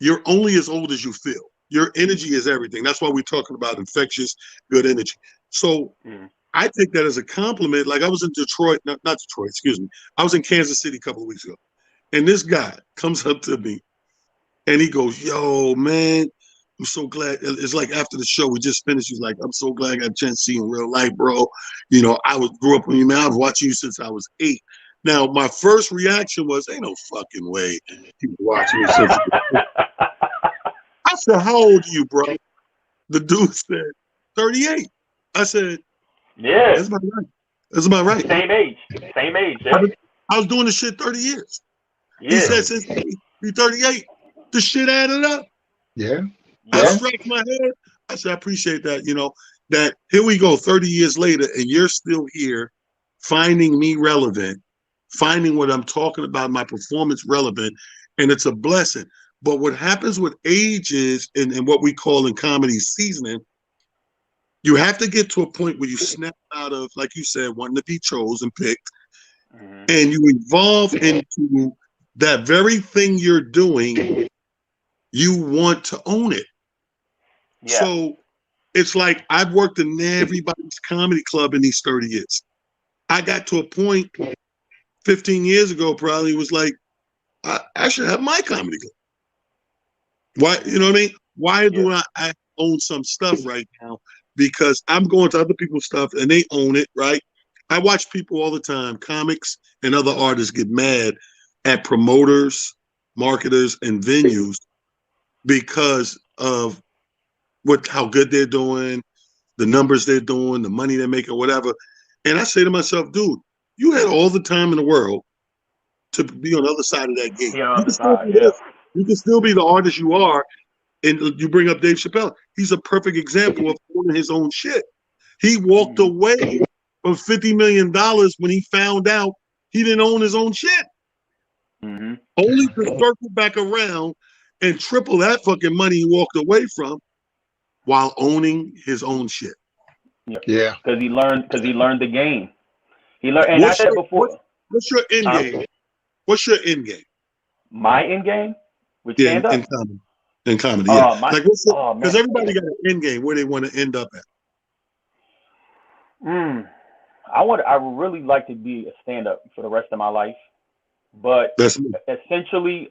you're only as old as you feel. Your energy is everything. That's why we're talking about infectious, good energy. So I take that as a compliment. Like, I was in Detroit, not Detroit, excuse me. I was in Kansas City a couple of weeks ago. And this guy comes up to me and he goes, yo, man, I'm so glad. It's like after the show, we just finished. He's like, I'm so glad I got a chance to see you in real life, bro. Grew up on you, man. I was watching you since I was 8. Now, my first reaction was, ain't no fucking way he was watching me since I was 8. I said, how old are you, bro? The dude said, 38. I said, Yeah. that's about right. That's about right. Same age. Yeah. I was doing this shit 30 years. Yeah. He said, since he's 38, the shit added up. Yeah. I scratched my head. I said, I appreciate that, that here we go 30 years later, and you're still here finding me relevant, finding what I'm talking about, my performance relevant, and it's a blessing. But what happens with age is, and what we call in comedy seasoning, you have to get to a point where you snap out of, like you said, wanting to be chosen, picked, and you evolve into that very thing you're doing. You want to own it. Yeah. So it's like, I've worked in everybody's comedy club in these 30 years. I got to a point 15 years ago, probably, was like, I should have my comedy club. Why, you know what I mean? Why do I own some stuff right now? Because I'm going to other people's stuff and they own it, right? I watch people all the time, comics and other artists, get mad at promoters, marketers, and venues because of how good they're doing, the numbers they're doing, the money they're making, whatever. And I say to myself, dude, you had all the time in the world to be on the other side of that gate. You can still be the artist you are. And you bring up Dave Chappelle. He's a perfect example of owning his own shit. He walked away from $50 million when he found out he didn't own his own shit. Only to circle back around and triple that fucking money he walked away from while owning his own shit. Yeah. Because he learned the game. He learned, and I said before. What's your end game? What's your end game? My end game with stand up? In comedy, yeah. Because everybody got an end game where they want to end up at. I would really like to be a stand-up for the rest of my life, but essentially,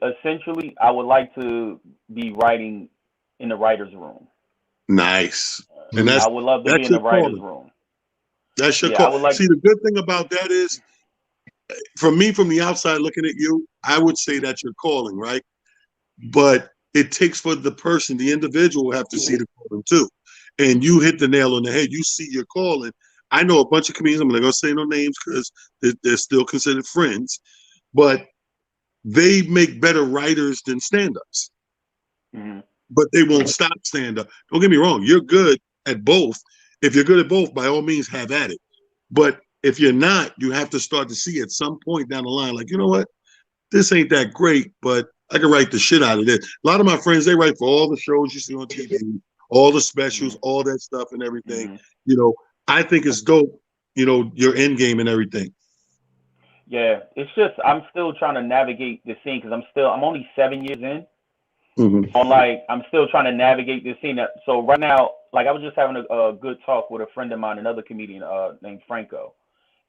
I would like to be writing in the writer's room. Nice. And I would love to be in the writer's room. That's your call. See, the good thing about that is, for me, from the outside looking at you, I would say that's your calling, right? But it takes for the person, the individual, have to see the calling too. And you hit the nail on the head. You see your calling. I know a bunch of comedians, I'm not going to say no names because they're still considered friends, but they make better writers than stand-ups. But they won't stop stand-up. Don't get me wrong. You're good at both. If you're good at both, by all means, have at it. But if you're not, you have to start to see at some point down the line, like, you know what, this ain't that great, but I can write the shit out of this. A lot of my friends, they write for all the shows you see on TV, all the specials, all that stuff and everything. You know, I think it's dope, you know, your end game and everything. Yeah, it's just I'm still trying to navigate the scene because I'm only 7 years in. I'm still trying to navigate this scene. So right now, like I was just having a good talk with a friend of mine, another comedian named Franco.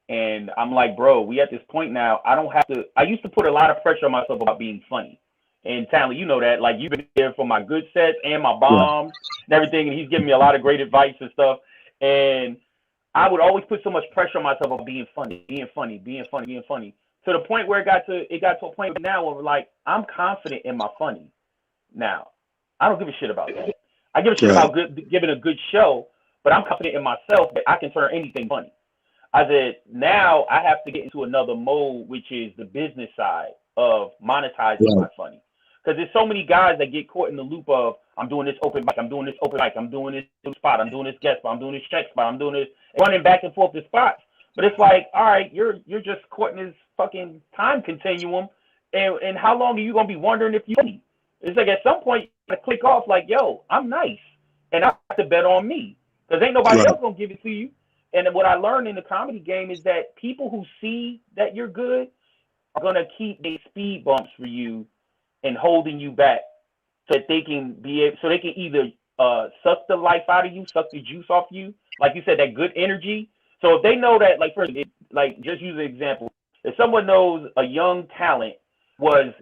And I'm like, bro, we at this point now, I don't have to, I used to put a lot of pressure on myself about being funny. And Talent, you know that, like you've been there for my good sets and my bombs and everything. And he's giving me a lot of great advice and stuff. And I would always put so much pressure on myself about being funny. To the point where it got to a point now where like, I'm confident in my funny now. I don't give a shit about that. I give a shit about giving a good show, but I'm confident in myself that I can turn anything funny. I said, now I have to get into another mode, which is the business side of monetizing my funny. Because there's so many guys that get caught in the loop of, I'm doing this open mic, I'm doing this spot, I'm doing this guest spot, I'm doing this check spot, I'm doing this, running back and forth to spots. But it's like, all right, you're just caught in this fucking time continuum. And how long are you going to be wondering if you're funny? It's like at some point, you gotta click off like, yo, I'm nice. And I have to bet on me. Because ain't nobody else going to give it to you. And what I learned in the comedy game is that people who see that you're good are going to keep their speed bumps for you and holding you back so that they can either suck the life out of you, suck the juice off you. Like you said, that good energy. So if they know that, like, first, like, just use an example. If someone knows a young talent was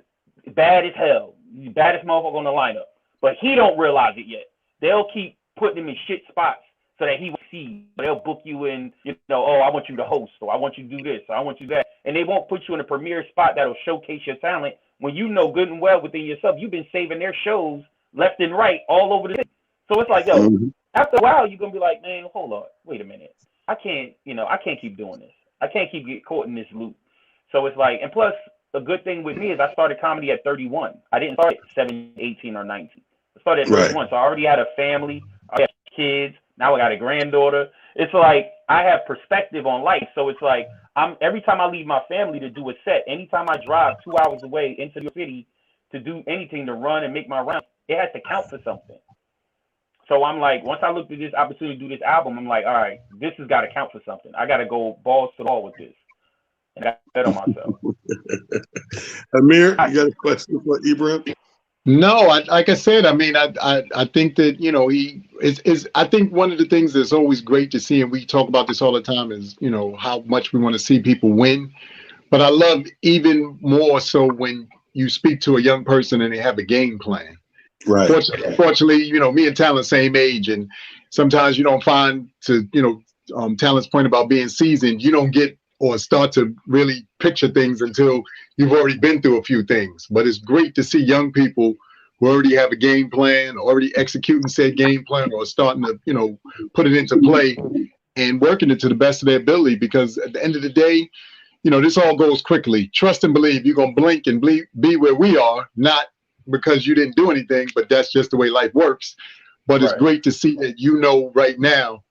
bad as hell, the baddest motherfucker on the lineup, but he don't realize it yet, they'll keep putting him in shit spots so that he will see. They'll book you in, you know, oh, I want you to host, or I want you to do this, or I want you to that. And they won't put you in a premier spot that'll showcase your talent when you know good and well within yourself, you've been saving their shows left and right all over the city. So it's like, yo, after a while, you're going to be like, man, hold on, wait a minute. I can't keep doing this. I can't keep getting caught in this loop. So it's like, and plus, a good thing with me is I started comedy at 31. I didn't start at 17, 18, or 19. I started at 31. So I already had a family. I had kids. Now I got a granddaughter. It's like I have perspective on life. So it's like every time I leave my family to do a set, anytime I drive 2 hours away into the city to do anything, to run and make my rounds, it has to count for something. So I'm like, once I looked at this opportunity to do this album, I'm like, all right, this has got to count for something. I got to go balls to the wall with this. And I bet on myself. Amir, you got a question for Ibrahim? No, like I said, I mean, I think that, you know, I think one of the things that's always great to see, and we talk about this all the time, is, you know, how much we want to see people win. But I love even more so when you speak to a young person and they have a game plan. Right. Fortunately, you know, me and Talent same age, and sometimes you don't find, to, you know, Talent's point about being seasoned, you don't get or start to really picture things until you've already been through a few things. But it's great to see young people who already have a game plan, already executing said game plan, or starting to, you know, put it into play and working it to the best of their ability. Because at the end of the day, you know, this all goes quickly. Trust and believe you're going to blink and be where we are, not because you didn't do anything, but that's just the way life works. But it's great to see that, you know, right now,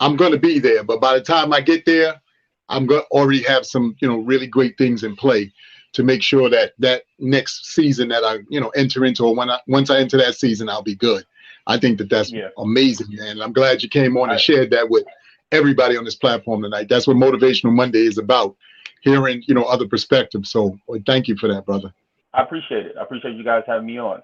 I'm going to be there. But by the time I get there, I'm going to already have some, you know, really great things in play to make sure that that next season that I, you know, enter into, or once I enter that season, I'll be good. I think that that's amazing, man. I'm glad you came on and shared that with everybody on this platform tonight. That's what Motivational Monday is about, hearing, you know, other perspectives. So thank you for that, brother. I appreciate it. I appreciate you guys having me on.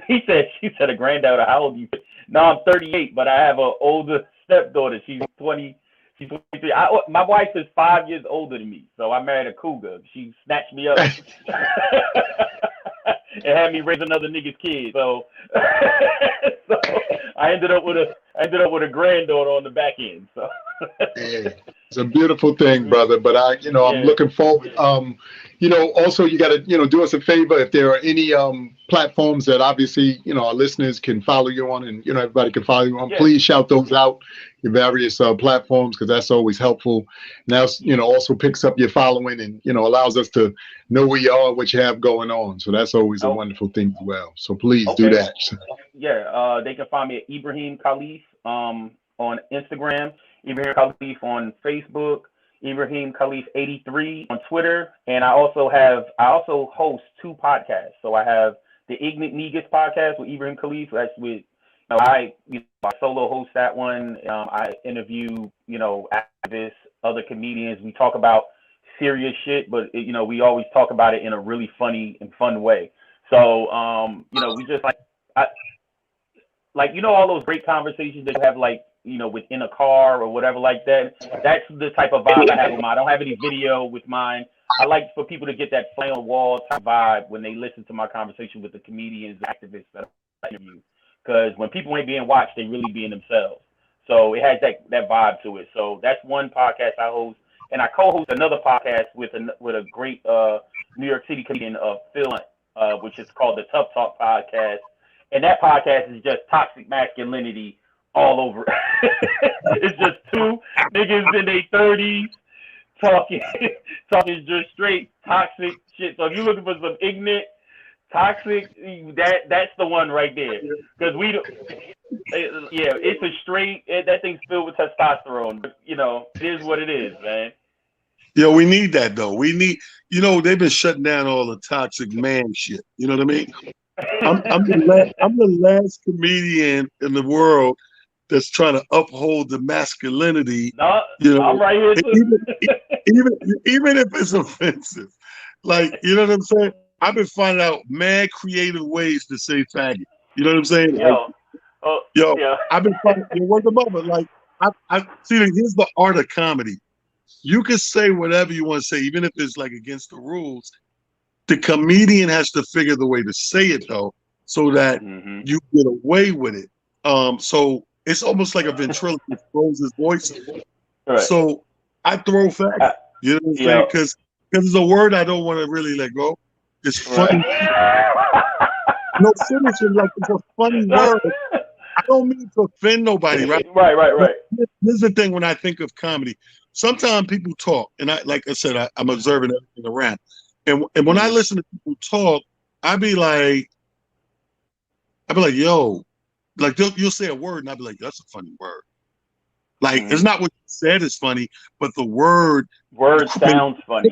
She said a granddaughter, how old are you? No, I'm 38, but I have an older stepdaughter. She's 20. She's 23. My wife is 5 years older than me, so I married a cougar. She snatched me up and had me raise another nigga's kid. So, so I ended up with a granddaughter on the back end. So yeah, it's a beautiful thing, brother. But I'm looking forward. You know, also you got to, you know, do us a favor. If there are any platforms that obviously, you know, our listeners can follow you on, and, you know, everybody can follow you on, please shout those out, your various platforms, because that's always helpful. Now, you know, also picks up your following and, you know, allows us to know where you are, what you have going on. So that's always a wonderful thing as well. So please do that. Yeah, they can find me at Ibrahim Khalif on Instagram, Ibrahim Khalif on Facebook, Ibrahim Khalif 83 on Twitter, and I also host two podcasts. So I have the Ignorant Negus podcast with Ibrahim Khalif. That's with I solo host that one. I interview activists, other comedians. We talk about serious shit, but we always talk about it in a really funny and fun way. So we just all those great conversations that you have within a car or whatever like that. That's the type of vibe I have with mine. I don't have any video with mine. I like for people to get that fly on the wall type vibe when they listen to my conversation with the comedians, activists that I interview. Because when people ain't being watched, they really being themselves. So it has that vibe to it. So that's one podcast I host, and I co-host another podcast with a great New York City comedian, Phil, which is called the Tough Talk Podcast. And that podcast is just toxic masculinity all over. It's just two niggas in their 30s talking just straight toxic shit. So if you're looking for some ignorant, toxic, that's the one right there. Because it's a straight, that thing's filled with testosterone. But, it is what it is, man. Yeah, we need that, though. We need, they've been shutting down all the toxic man shit. You know what I mean? I'm the last comedian in the world that's trying to uphold the masculinity. No, I'm right here too. even if it's offensive, you know what I'm saying? I've been finding out mad creative ways to say faggot. You know what I'm saying? I've been finding word of mother. I see. Here's the art of comedy. You can say whatever you want to say, even if it's against the rules. The comedian has to figure the way to say it though, so that you get away with it. So it's almost like a ventriloquist throws his voice. Right. So I throw faggot. You know what I'm saying? Because it's a word I don't want to really let go. It's funny. No, seriously, it's a funny word. I don't mean to offend nobody, right? Right. Here's the thing when I think of comedy. Sometimes people talk, and I'm observing everything around. And when I listen to people talk, I be like, yo, you'll say a word, and I'll be like, that's a funny word. It's not what you said is funny, but the word sounds funny.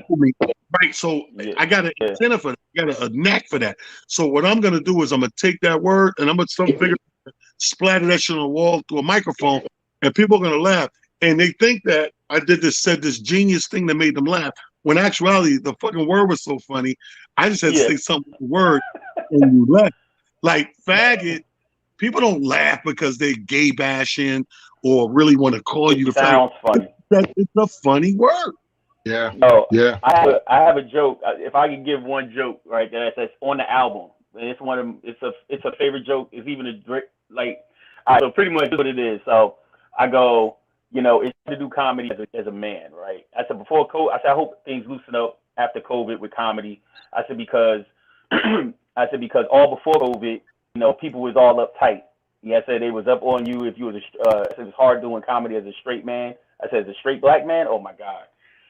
Right. So I got an antenna for that. I got a knack for that. So what I'm gonna do is I'm gonna take that word and I'm gonna splatter that shit on the wall through a microphone, and people are gonna laugh. And they think that I said this genius thing that made them laugh. When actuality, the fucking word was so funny. I just had to say something with the word, and you laugh. Faggot, people don't laugh because they gay bashing or really want to call you the sounds funny. It's a funny word. Yeah. Yeah. I have a joke. If I could give one joke right there, that's on the album. It's one of them. It's a favorite joke. It's even so pretty much what it is. So I go, it's to do comedy as a man, right? I said before COVID, I hope things loosen up after COVID with comedy. I said because all before COVID, people was all uptight. I said they was up on you if you was I said it's hard doing comedy as a straight man. I said as a straight black man, oh my God.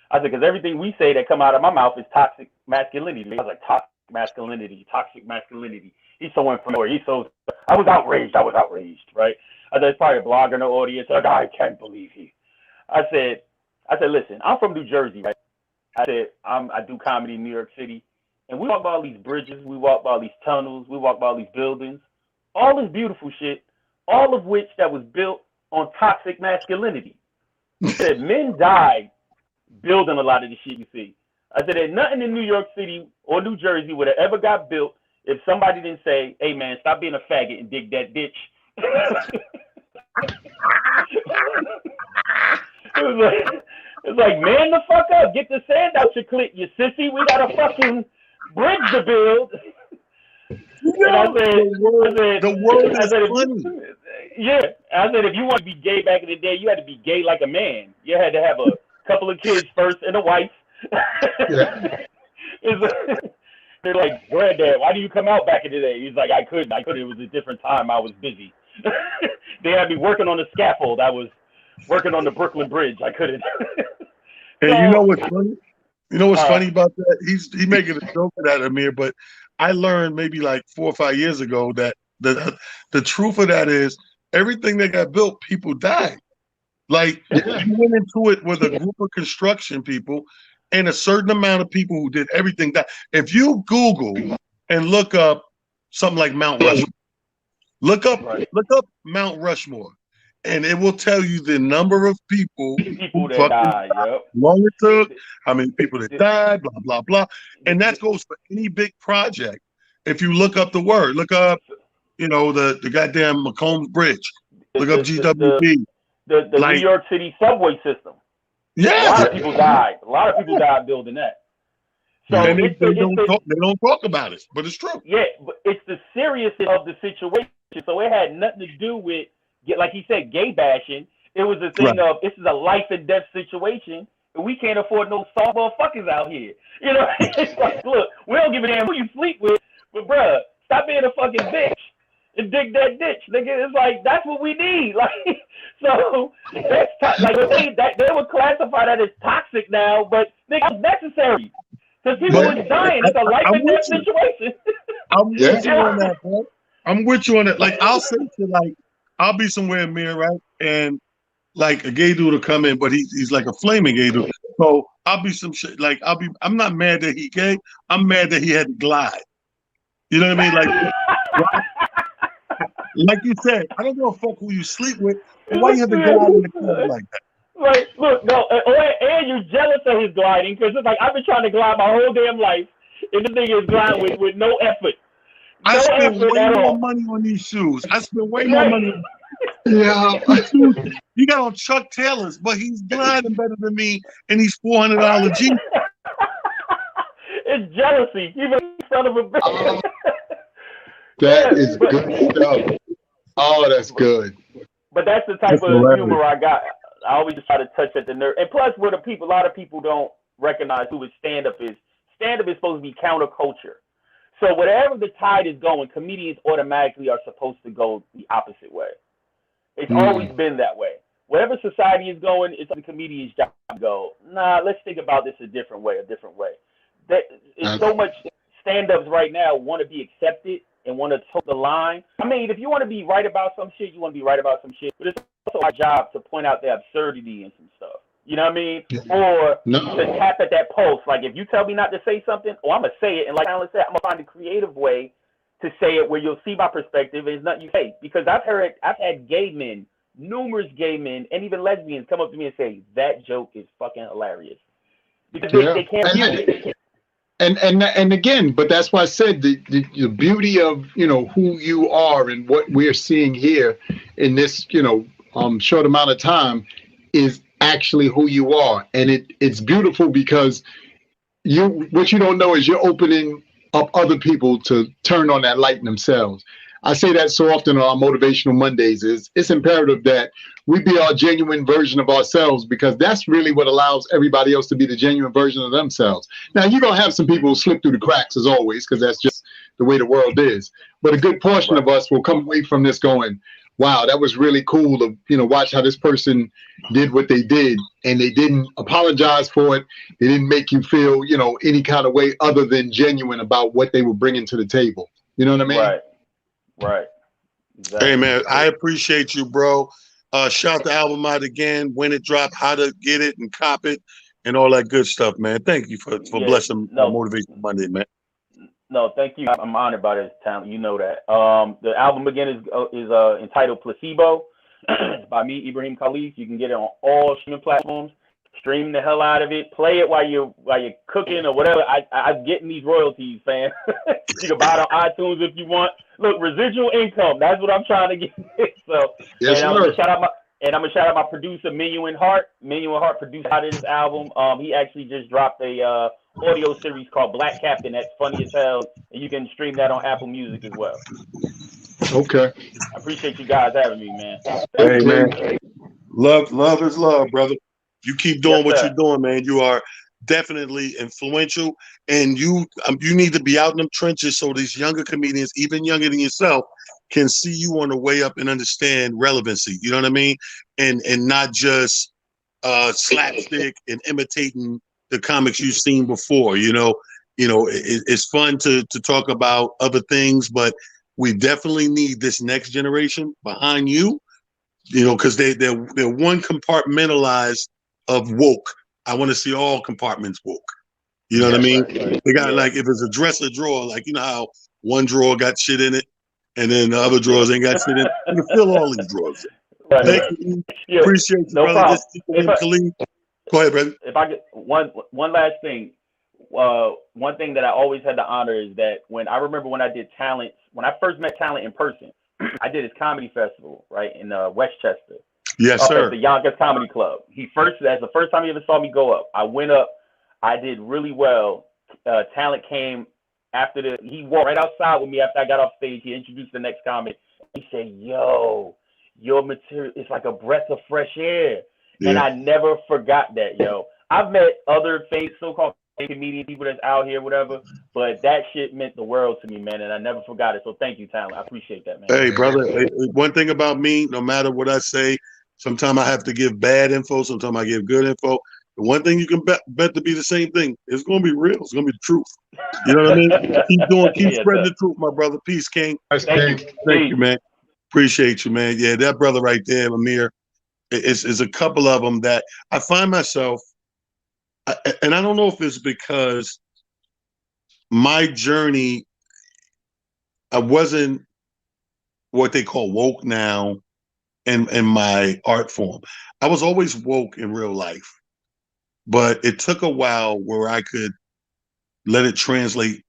I said because everything we say that come out of my mouth is toxic masculinity. I was like toxic masculinity. He's so inflammatory. I was outraged, right? I said there's probably a blogger in the audience. I can't believe he. I said, listen, I'm from New Jersey, right? I said I do comedy in New York City, and we walk by all these bridges, we walk by all these tunnels, we walk by all these buildings, all this beautiful shit, all of which that was built on toxic masculinity. I said men died building a lot of the shit you see. I said there's nothing in New York City or New Jersey would have ever got built if somebody didn't say, hey man, stop being a faggot and dig that ditch. It's like, man the fuck up, get the sand out your clit, you sissy. We got a fucking bridge to build. The word is funny. Yeah, I said if you want to be gay back in the day, you had to be gay like a man. You had to have a couple of kids first and a wife. They're like, Granddad, why do you come out back in the day? He's like, I couldn't. It was a different time. I was busy. They had me working on the scaffold. I was working on the Brooklyn Bridge. I couldn't. And you know what's funny? You know what's funny about that? He's making a joke of that, Amir, but I learned maybe 4 or 5 years ago that the truth of that is everything that got built, people died. Like you went into it with a group of construction people and a certain amount of people who did everything that if you Google and look up something like Mount Rushmore, look up Mount Rushmore, and it will tell you the number of people who that fucking died. Yep. how long it took, how many people that died, blah blah blah, and that goes for any big project. If you look up the word, look up, the goddamn Macomb Bridge, look up GWB, the New like York City subway system. yeah, A lot of people died. A lot of people died building that. So and they don't talk about it, but it's true. Yeah, but it's the seriousness of the situation. So it had nothing to do with, like he said, gay bashing. It was a thing of this is a life and death situation, and we can't afford no soft motherfuckers out here. You know, it's like, look, we don't give a damn who you sleep with, but bruh, stop being a fucking bitch and dig that ditch, nigga. It's like that's what we need. Like, so that's like they would classify that as toxic now, but nigga, it's necessary. Because people are dying. It's a life and death situation. I'm with you on that, bro. I'm with you on that. Like, I'll say I'll be somewhere in Amir, right? And like a gay dude will come in, but he's like a flaming gay dude. So I'll be some shit. Like I'm not mad that he gay. I'm mad that he had to glide. You know what I mean? Like you said, I don't give a fuck who you sleep with. But why you have to go out in the club like that? Like, look, no, and you're jealous of his gliding because it's like I've been trying to glide my whole damn life, and this thing is gliding with no effort. I spent way more money on these shoes. I spent way more money. Yeah, you got on Chuck Taylors, but he's gliding better than me, and he's $400 jeans. It's jealousy, even son of a bitch. That is good stuff. Oh, that's good. But that's the type of humor I got. I always try to touch at the nerve. And plus, what a lot of people don't recognize who stand-up is. Stand-up is supposed to be counterculture. So whatever the tide is going, comedians automatically are supposed to go the opposite way. It's always been that way. Wherever society is going, it's the comedian's job to go, nah, let's think about this a different way. It's so much stand-ups right now want to be accepted and want to toe the line. I mean, if you want to be right about some shit, you want to be right about some shit. But it's also our job to point out the absurdity in some stuff. You know what I mean? Or to tap at that pulse. Like, if you tell me not to say something, I'm going to say it. And like Alan said, I'm going to find a creative way to say it where you'll see my perspective and it's nothing you say. Because I've had gay men, numerous gay men, and even lesbians come up to me and say, that joke is fucking hilarious. Because they can't use it. And again, but that's why I said the beauty of who you are and what we're seeing here in this short amount of time is actually who you are, and it's beautiful because what you don't know is you're opening up other people to turn on that light in themselves. I say that so often on our Motivational Mondays. It's imperative that we be our genuine version of ourselves because that's really what allows everybody else to be the genuine version of themselves. Now, you're going to have some people who slip through the cracks as always because that's just the way the world is. But a good portion of us will come away from this going, wow, that was really cool to watch how this person did what they did and they didn't apologize for it. They didn't make you feel, any kind of way other than genuine about what they were bringing to the table. You know what I mean? Right. Exactly. Hey, man, I appreciate you, bro. Shout the album out again, when it dropped, how to get it and cop it, and all that good stuff, man. Thank you for blessing Motivation Monday, man. No, thank you. I'm honored by this talent. You know that. The album again is entitled Placebo. It's by me, Ibrahim Khalif. You can get it on all streaming platforms. Stream the hell out of it. Play it while you're cooking or whatever. I'm getting these royalties, fam. You can buy it on iTunes if you want. Look, residual income. That's what I'm trying to get. So, yes, I'm gonna shout out my producer, Minuin Hart. Minuin Hart produced out of this album. He actually just dropped a audio series called Black Captain. That's funny as hell, and you can stream that on Apple Music as well. Okay. I appreciate you guys having me, man. Hey, man. Love is love, brother. You keep doing what you're doing, man. You are definitely influential, and you need to be out in them trenches so these younger comedians, even younger than yourself, can see you on the way up and understand relevancy. You know what I mean? And not just slapstick and imitating the comics you've seen before. It's fun to talk about other things, but we definitely need this next generation behind you because they're one compartmentalized of woke. I want to see all compartments woke. You know what I mean? Right. They got like if it's a dresser drawer, like you know how one drawer got shit in it, and then the other drawers ain't got shit in it. You can fill all these drawers. Thank you. Yeah, Appreciate you, no brother. problem. This is Khalid. Go ahead, brother. If I get one last thing, one thing that I always had the honor is that when I did talent, when I first met Talent in person, I did his comedy festival right in Westchester. Yes, sir. At the Yonkers Comedy Club. That's the first time he ever saw me go up. I went up. I did really well. Talent came after he walked right outside with me after I got off stage. He introduced the next comic. He said, "Yo, your material is like a breath of fresh air." Yeah. And I never forgot that, yo. I've met other so-called comedian people that's out here, whatever, but that shit meant the world to me, man, and I never forgot it. So thank you, Talent. I appreciate that, man. Hey, brother, one thing about me, no matter what I say, sometimes I have to give bad info, sometimes I give good info. The one thing you can bet to be the same thing. It's going to be real. It's going to be the truth. You know what I mean? Keep spreading the truth, my brother. Peace, King. Thank you. Thank you, man. Appreciate you, man. Yeah, that brother right there, Amir, is a couple of them that I find myself, and I don't know if it's because my journey, I wasn't what they call woke now in my art form. I was always woke in real life, but it took a while where I could let it translate,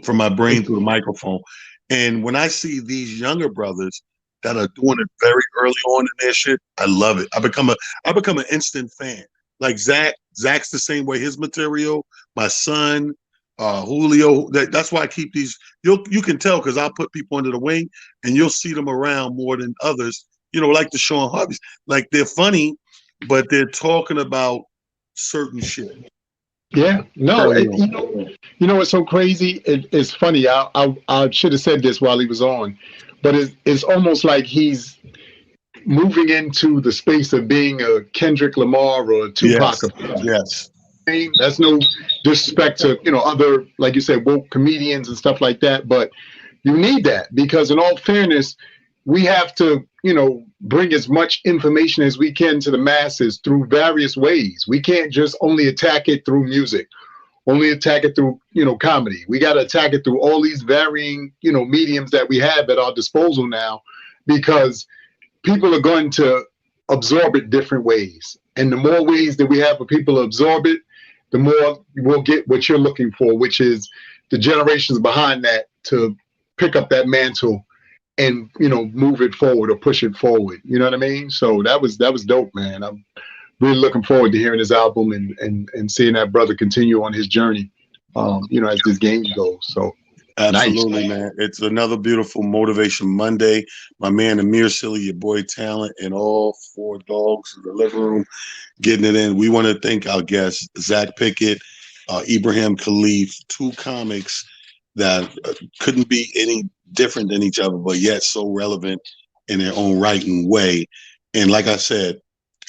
from my brain through the microphone. And when I see these younger brothers that are doing it very early on in their shit, I love it. I become an instant fan. Like Zach's the same way. His material, my son, Julio. That's why I keep these. You can tell because I'll put people under the wing, and you'll see them around more than others. Like the Sean Harveys. Like they're funny, but they're talking about certain shit. Yeah, no, you know what's so crazy? It's funny. I should have said this while he was on, but it's almost like he's moving into the space of being a Kendrick Lamar or a Tupac. Yes. That's no disrespect to other, like you said, woke comedians and stuff like that, but you need that because in all fairness, we have to bring as much information as we can to the masses through various ways. We can't just only attack it through music, only attack it through comedy. We got to attack it through all these varying mediums that we have at our disposal now, because people are going to absorb it different ways. And the more ways that we have for people to absorb it, the more we'll get what you're looking for, which is the generations behind that to pick up that mantle and move it forward or push it forward. You know what I mean? So that was dope, man. I'm really looking forward to hearing his album and seeing that brother continue on his journey, as this game goes. So absolutely, nice. Man. It's another beautiful Motivation Monday. My man Amir Silly, your boy Talent, and all four dogs in the living room getting it in. We want to thank our guests, Zach Pickett, Ibrahim Khalif, two comics that couldn't be any different than each other, but yet so relevant in their own right and way. And like I said,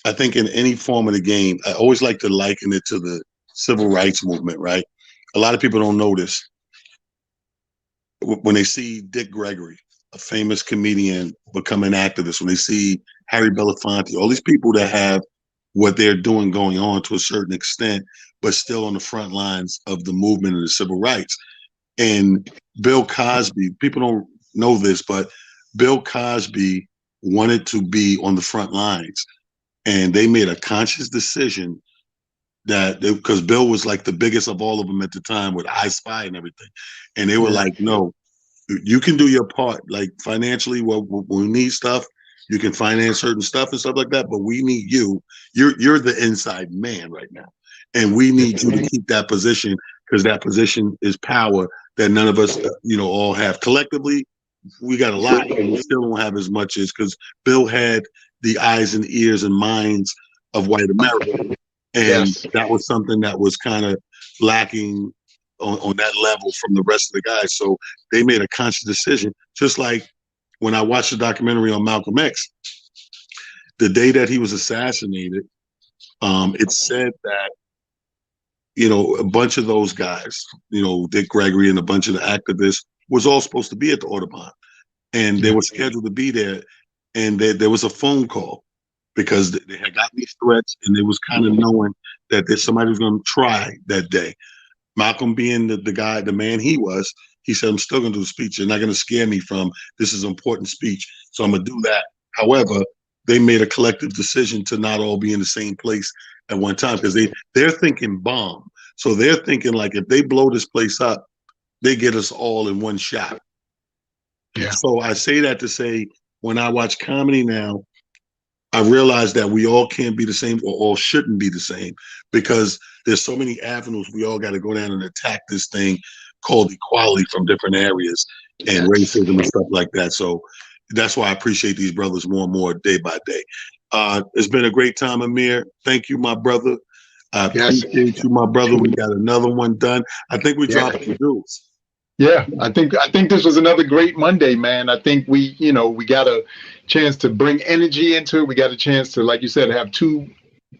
I think in any form of the game, I always like to liken it to the civil rights movement, right? A lot of people don't know this. When they see Dick Gregory, a famous comedian, become an activist, when they see Harry Belafonte, all these people that have what they're doing going on to a certain extent, but still on the front lines of the movement of the civil rights. And Bill Cosby, people don't know this, but Bill Cosby wanted to be on the front lines. And they made a conscious decision because Bill was like the biggest of all of them at the time with I Spy and everything. And they were like, no, you can do your part. Like financially, when we need stuff, you can finance certain stuff and stuff like that, but we need you. You're the inside man right now. And we need you to keep that position because that position is power that none of us, all have. Collectively, we got a lot, but we still don't have as much as because Bill had the eyes and ears and minds of white America. And that was something that was kind of lacking on that level from the rest of the guys. So they made a conscious decision. Just like when I watched the documentary on Malcolm X, the day that he was assassinated, it said that, a bunch of those guys, Dick Gregory and a bunch of the activists was all supposed to be at the Audubon. And they were scheduled to be there. and there was a phone call because they had gotten these threats, and they was kind of knowing that there's somebody was going to try that day. Malcolm being the guy, the man he was, he said, I'm still going to do the speech. You're not going to scare me from this is an important speech. So I'm going to do that. However, they made a collective decision to not all be in the same place at one time because they're thinking bomb. So they're thinking like if they blow this place up, they get us all in one shot. Yeah. So I say that to say when I watch comedy now, I realize that we all can't be the same or all shouldn't be the same because there's so many avenues we all got to go down and attack this thing called equality from different areas and racism and stuff like that. So that's why I appreciate these brothers more and more day by day. It's been a great time, Amir. Thank you, my brother. I appreciate you, my brother. We got another one done. I think we dropped the jewels. Yeah, I think this was another great Monday, man. I think we got a chance to bring energy into it. We got a chance to, like you said, have two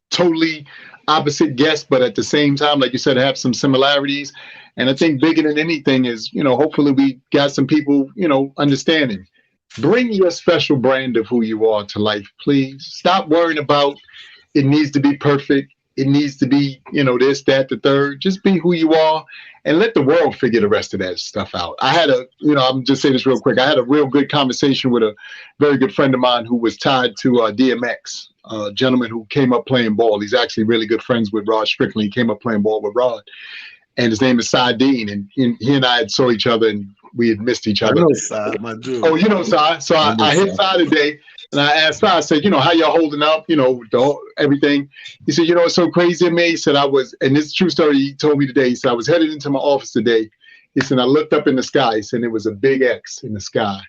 totally opposite guests, but at the same time, like you said, have some similarities. And I think bigger than anything is, hopefully we got some people, understanding. Bring your special brand of who you are to life, please. Stop worrying about it needs to be perfect. It needs to be, this, that, the third. Just be who you are and let the world figure the rest of that stuff out. I had I'm just saying this real quick. I had a real good conversation with a very good friend of mine who was tied to DMX, a gentleman who came up playing ball. He's actually really good friends with Rod Strickland. He came up playing ball with Rod. And his name is Cy Dean. And he and I had saw each other and we had missed each other. I know Cy, my dude. Oh, you know Cy. So I hit Cy today. And I asked Cy, I said, how y'all holding up, everything. He said, it's so crazy to me. He said, and this is a true story he told me today. He said, I was headed into my office today. He said, I looked up in the sky. He said, it was a big X in the sky.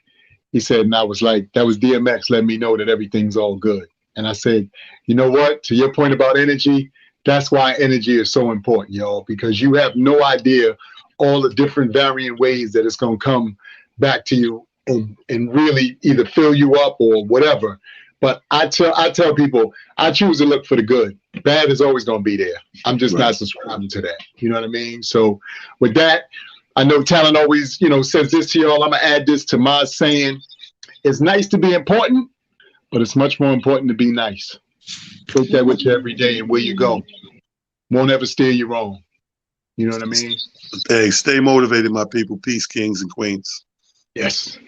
He said, and I was like, that was DMX letting me know that everything's all good. And I said, you know what? To your point about energy, that's why energy is so important, y'all, because you have no idea all the different varying ways that it's going to come back to you and really either fill you up or whatever. But I tell people, I choose to look for the good. Bad is always going to be there. I'm just not subscribing to that. You know what I mean? So with that, I know Talent always, says this to y'all. I'm going to add this to my saying. It's nice to be important, but it's much more important to be nice. Take that with you every day and where you go. Won't ever steer you wrong. You know what I mean? Hey, stay motivated, my people. Peace, kings and queens. Yes.